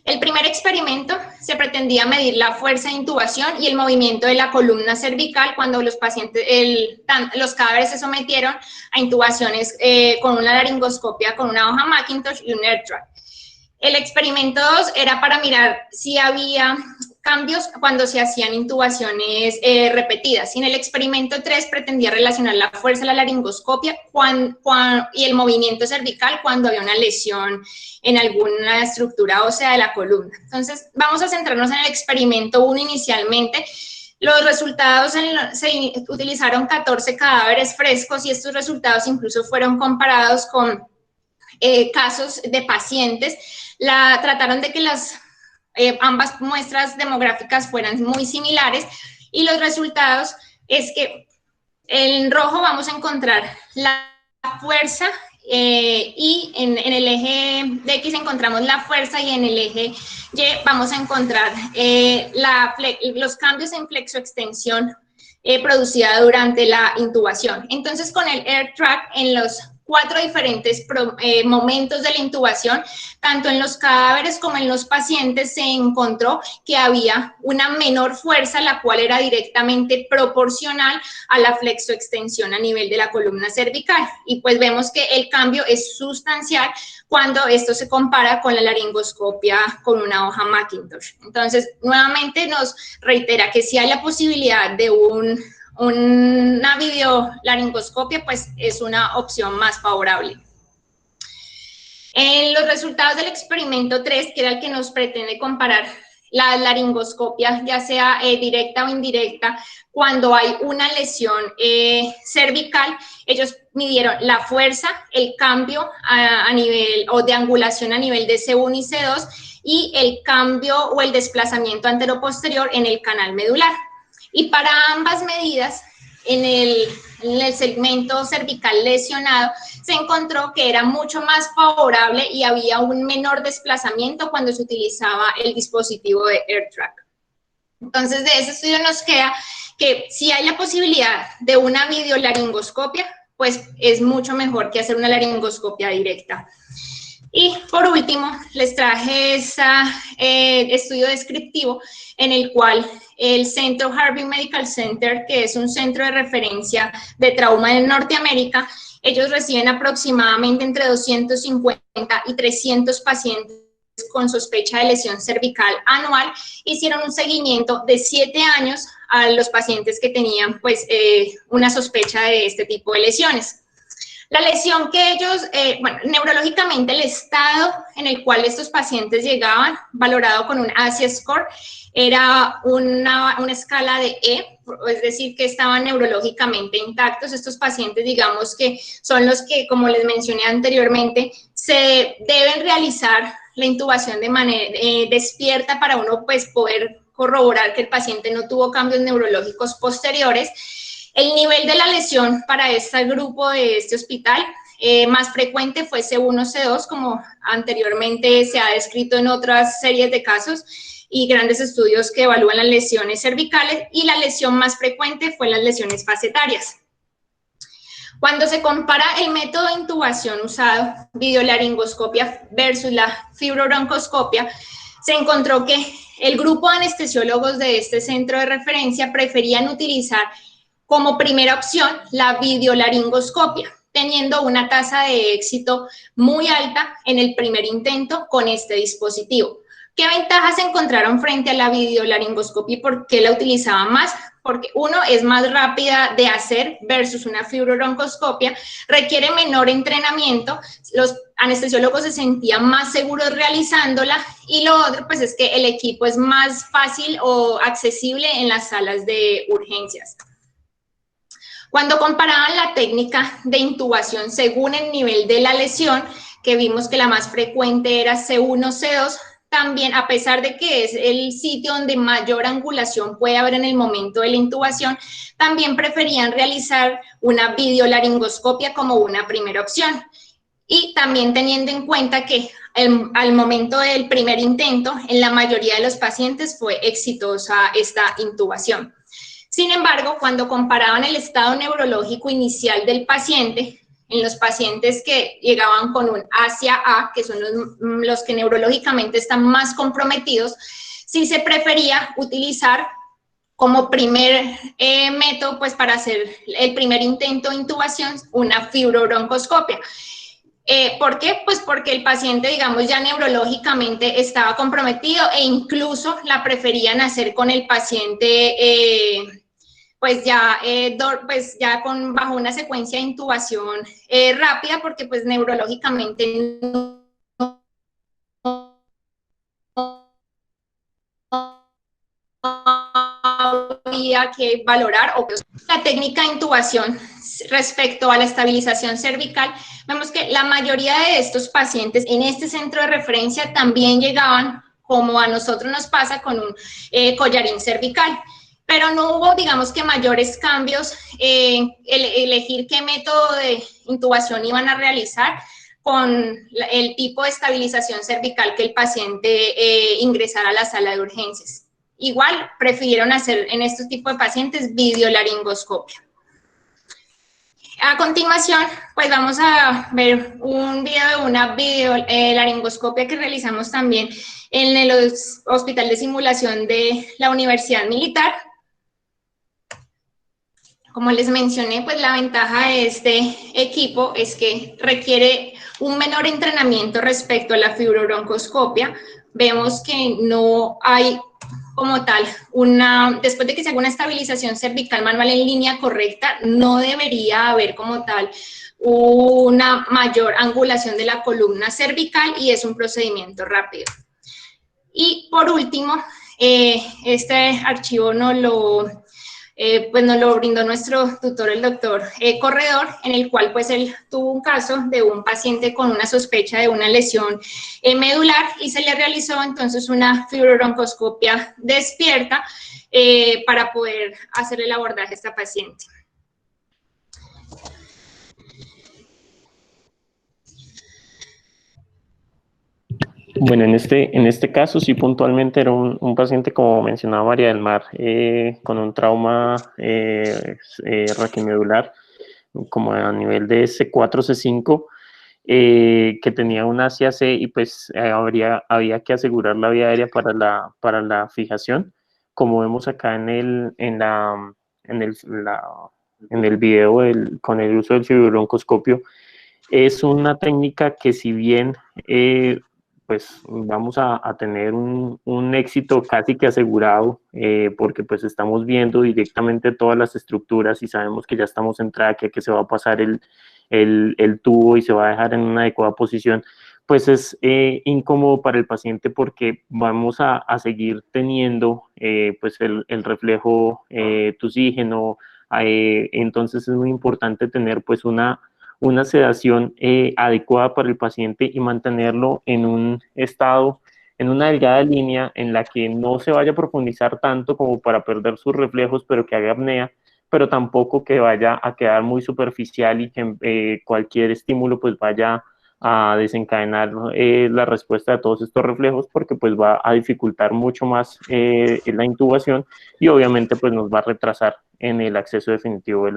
El primer experimento se pretendía medir la fuerza de intubación y el movimiento de la columna cervical cuando los cadáveres se sometieron a intubaciones con una laringoscopia con una hoja Macintosh y un AirTrack. El experimento 2 era para mirar si había cambios cuando se hacían intubaciones repetidas. Y en el experimento 3 pretendía relacionar la fuerza de la laringoscopia y el movimiento cervical cuando había una lesión en alguna estructura ósea de la columna. Entonces, vamos a centrarnos en el experimento 1 inicialmente. Los resultados, se utilizaron 14 cadáveres frescos, y estos resultados incluso fueron comparados con casos de pacientes. Trataron de que ambas muestras demográficas fueran muy similares, y los resultados es que en rojo vamos a encontrar la fuerza y en el eje de X encontramos la fuerza, y en el eje Y vamos a encontrar los cambios en flexoextensión producida durante la intubación. Entonces, con el AirTrack, en los 4 diferentes momentos de la intubación, tanto en los cadáveres como en los pacientes, se encontró que había una menor fuerza, la cual era directamente proporcional a la flexoextensión a nivel de la columna cervical. Y pues vemos que el cambio es sustancial cuando esto se compara con la laringoscopia con una hoja Macintosh. Entonces, nuevamente nos reitera que si hay la posibilidad de una videolaringoscopia, pues es una opción más favorable. En los resultados del experimento 3, que era el que nos pretende comparar la laringoscopia, ya sea directa o indirecta, cuando hay una lesión cervical, ellos midieron la fuerza, el cambio a nivel o de angulación a nivel de C1 y C2, y el cambio o el desplazamiento antero-posterior en el canal medular. Y para ambas medidas, en el segmento cervical lesionado, se encontró que era mucho más favorable y había un menor desplazamiento cuando se utilizaba el dispositivo de AirTrack. Entonces, de ese estudio nos queda que si hay la posibilidad de una videolaringoscopia, pues es mucho mejor que hacer una laringoscopia directa. Y por último, les traje ese estudio descriptivo en el cual el centro Harvey Medical Center, que es un centro de referencia de trauma en Norteamérica, ellos reciben aproximadamente entre 250 y 300 pacientes con sospecha de lesión cervical anual. Hicieron un seguimiento de 7 años a los pacientes que tenían pues una sospecha de este tipo de lesiones. La lesión que ellos, bueno, neurológicamente el estado en el cual estos pacientes llegaban, valorado con un ASIA score, era una escala de E, es decir, que estaban neurológicamente intactos. Estos pacientes, digamos que son los que, como les mencioné anteriormente, se deben realizar la intubación de manera despierta para uno pues poder corroborar que el paciente no tuvo cambios neurológicos posteriores. El nivel de la lesión para este grupo de este hospital más frecuente fue C1, C2, como anteriormente se ha descrito en otras series de casos y grandes estudios que evalúan las lesiones cervicales, y la lesión más frecuente fue las lesiones facetarias. Cuando se compara el método de intubación usado, videolaringoscopia versus la fibrobroncoscopia, se encontró que el grupo de anestesiólogos de este centro de referencia preferían utilizar como primera opción la videolaringoscopia, teniendo una tasa de éxito muy alta en el primer intento con este dispositivo. ¿Qué ventajas encontraron frente a la videolaringoscopia y por qué la utilizaban más? Porque uno, es más rápida de hacer versus una fibrobroncoscopia, requiere menor entrenamiento, los anestesiólogos se sentían más seguros realizándola, y lo otro pues es que el equipo es más fácil o accesible en las salas de urgencias. Cuando comparaban la técnica de intubación según el nivel de la lesión, que vimos que la más frecuente era C1, C2, también, a pesar de que es el sitio donde mayor angulación puede haber en el momento de la intubación, también preferían realizar una videolaringoscopia como una primera opción. Y también teniendo en cuenta que al momento del primer intento, en la mayoría de los pacientes fue exitosa esta intubación. Sin embargo, cuando comparaban el estado neurológico inicial del paciente, en los pacientes que llegaban con un ASIA-A, que son los que neurológicamente están más comprometidos, sí se prefería utilizar como primer método, pues para hacer el primer intento de intubación, una fibrobroncoscopia. ¿Por qué? Pues porque el paciente, digamos, ya neurológicamente estaba comprometido, e incluso la preferían hacer con el paciente pues ya bajo una secuencia de intubación rápida, porque pues neurológicamente no había que valorar. La técnica de intubación respecto a la estabilización cervical, vemos que la mayoría de estos pacientes en este centro de referencia también llegaban, como a nosotros nos pasa, con un collarín cervical. Pero no hubo, digamos que, mayores cambios en elegir qué método de intubación iban a realizar con el tipo de estabilización cervical que el paciente ingresara a la sala de urgencias. Igual, prefirieron hacer en estos tipos de pacientes videolaringoscopia. A continuación, pues vamos a ver un video de una videolaringoscopia que realizamos también en el Hospital de Simulación de la Universidad Militar. Como les mencioné, pues la ventaja de este equipo es que requiere un menor entrenamiento respecto a la fibrobroncoscopia. Vemos que no hay como tal después de que se haga una estabilización cervical manual en línea correcta, no debería haber como tal una mayor angulación de la columna cervical, y es un procedimiento rápido. Y por último, este archivo nos lo brindó nuestro tutor, el doctor Corredor, en el cual pues él tuvo un caso de un paciente con una sospecha de una lesión medular, y se le realizó entonces una fibrobroncoscopia despierta para poder hacer el abordaje a esta paciente. Bueno, en este caso sí puntualmente era un paciente, como mencionaba María del Mar, con un trauma raquimedular como a nivel de C4, C5, que tenía un ASIA-C, y pues había que asegurar la vía aérea para la fijación. Como vemos acá en el video con el uso del fibrobroncoscopio, es una técnica que, si bien pues vamos a tener un éxito casi que asegurado, porque pues estamos viendo directamente todas las estructuras y sabemos que ya estamos en tráquea, que se va a pasar el tubo y se va a dejar en una adecuada posición, pues es incómodo para el paciente porque vamos a seguir teniendo pues el reflejo tusígeno. Entonces es muy importante tener pues una sedación adecuada para el paciente y mantenerlo en un estado, en una delgada línea en la que no se vaya a profundizar tanto como para perder sus reflejos, pero que haga apnea, pero tampoco que vaya a quedar muy superficial y que cualquier estímulo pues vaya a desencadenar la respuesta de todos estos reflejos, porque pues va a dificultar mucho más la intubación y obviamente pues nos va a retrasar en el acceso definitivo de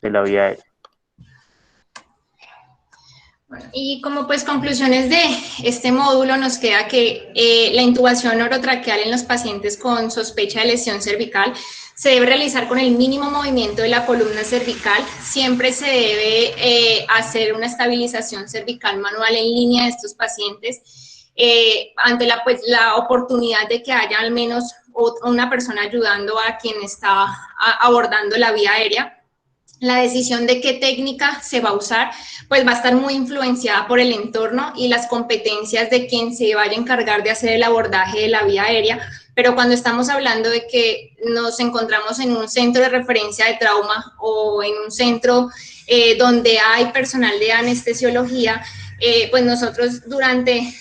la vía aérea. Y como pues conclusiones de este módulo nos queda que la intubación orotraqueal en los pacientes con sospecha de lesión cervical se debe realizar con el mínimo movimiento de la columna cervical. Siempre se debe hacer una estabilización cervical manual en línea de estos pacientes ante la oportunidad de que haya al menos una persona ayudando a quien está abordando la vía aérea. La decisión de qué técnica se va a usar, pues va a estar muy influenciada por el entorno y las competencias de quien se vaya a encargar de hacer el abordaje de la vía aérea. Pero cuando estamos hablando de que nos encontramos en un centro de referencia de trauma o en un centro donde hay personal de anestesiología, pues nosotros durante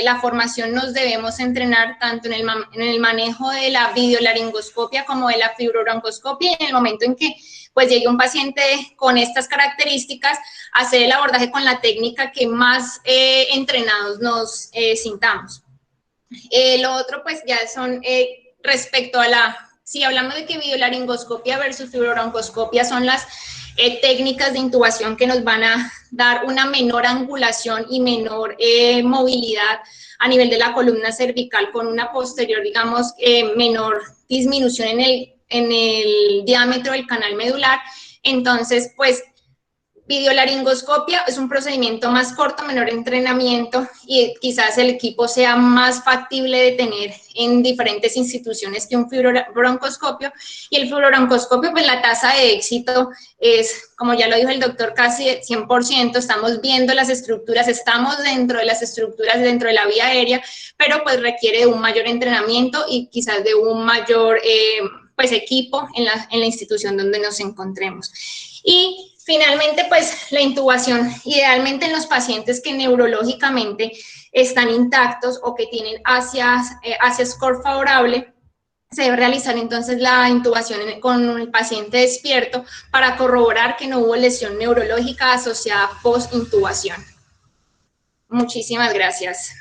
la formación nos debemos entrenar tanto en el manejo de la videolaringoscopia como de la fibrobroncoscopia, y en el momento en que pues llegue un paciente con estas características, hacer el abordaje con la técnica que más entrenados nos sintamos. Lo otro pues ya son respecto a si hablamos de que videolaringoscopia versus fibrobroncoscopia son las técnicas de intubación que nos van a dar una menor angulación y menor movilidad a nivel de la columna cervical, con una posterior, digamos, menor disminución en el diámetro del canal medular. Entonces, pues, videolaringoscopia es un procedimiento más corto, menor entrenamiento, y quizás el equipo sea más factible de tener en diferentes instituciones que un fibrobroncoscopio. Y el fibrobroncoscopio, pues la tasa de éxito es, como ya lo dijo el doctor, casi 100%, estamos viendo las estructuras, estamos dentro de las estructuras, dentro de la vía aérea, pero pues requiere de un mayor entrenamiento y quizás de un mayor pues equipo en la institución donde nos encontremos. Y finalmente, pues la intubación, idealmente en los pacientes que neurológicamente están intactos o que tienen ASIA score favorable, se debe realizar entonces la intubación con el paciente despierto para corroborar que no hubo lesión neurológica asociada post-intubación. Muchísimas gracias.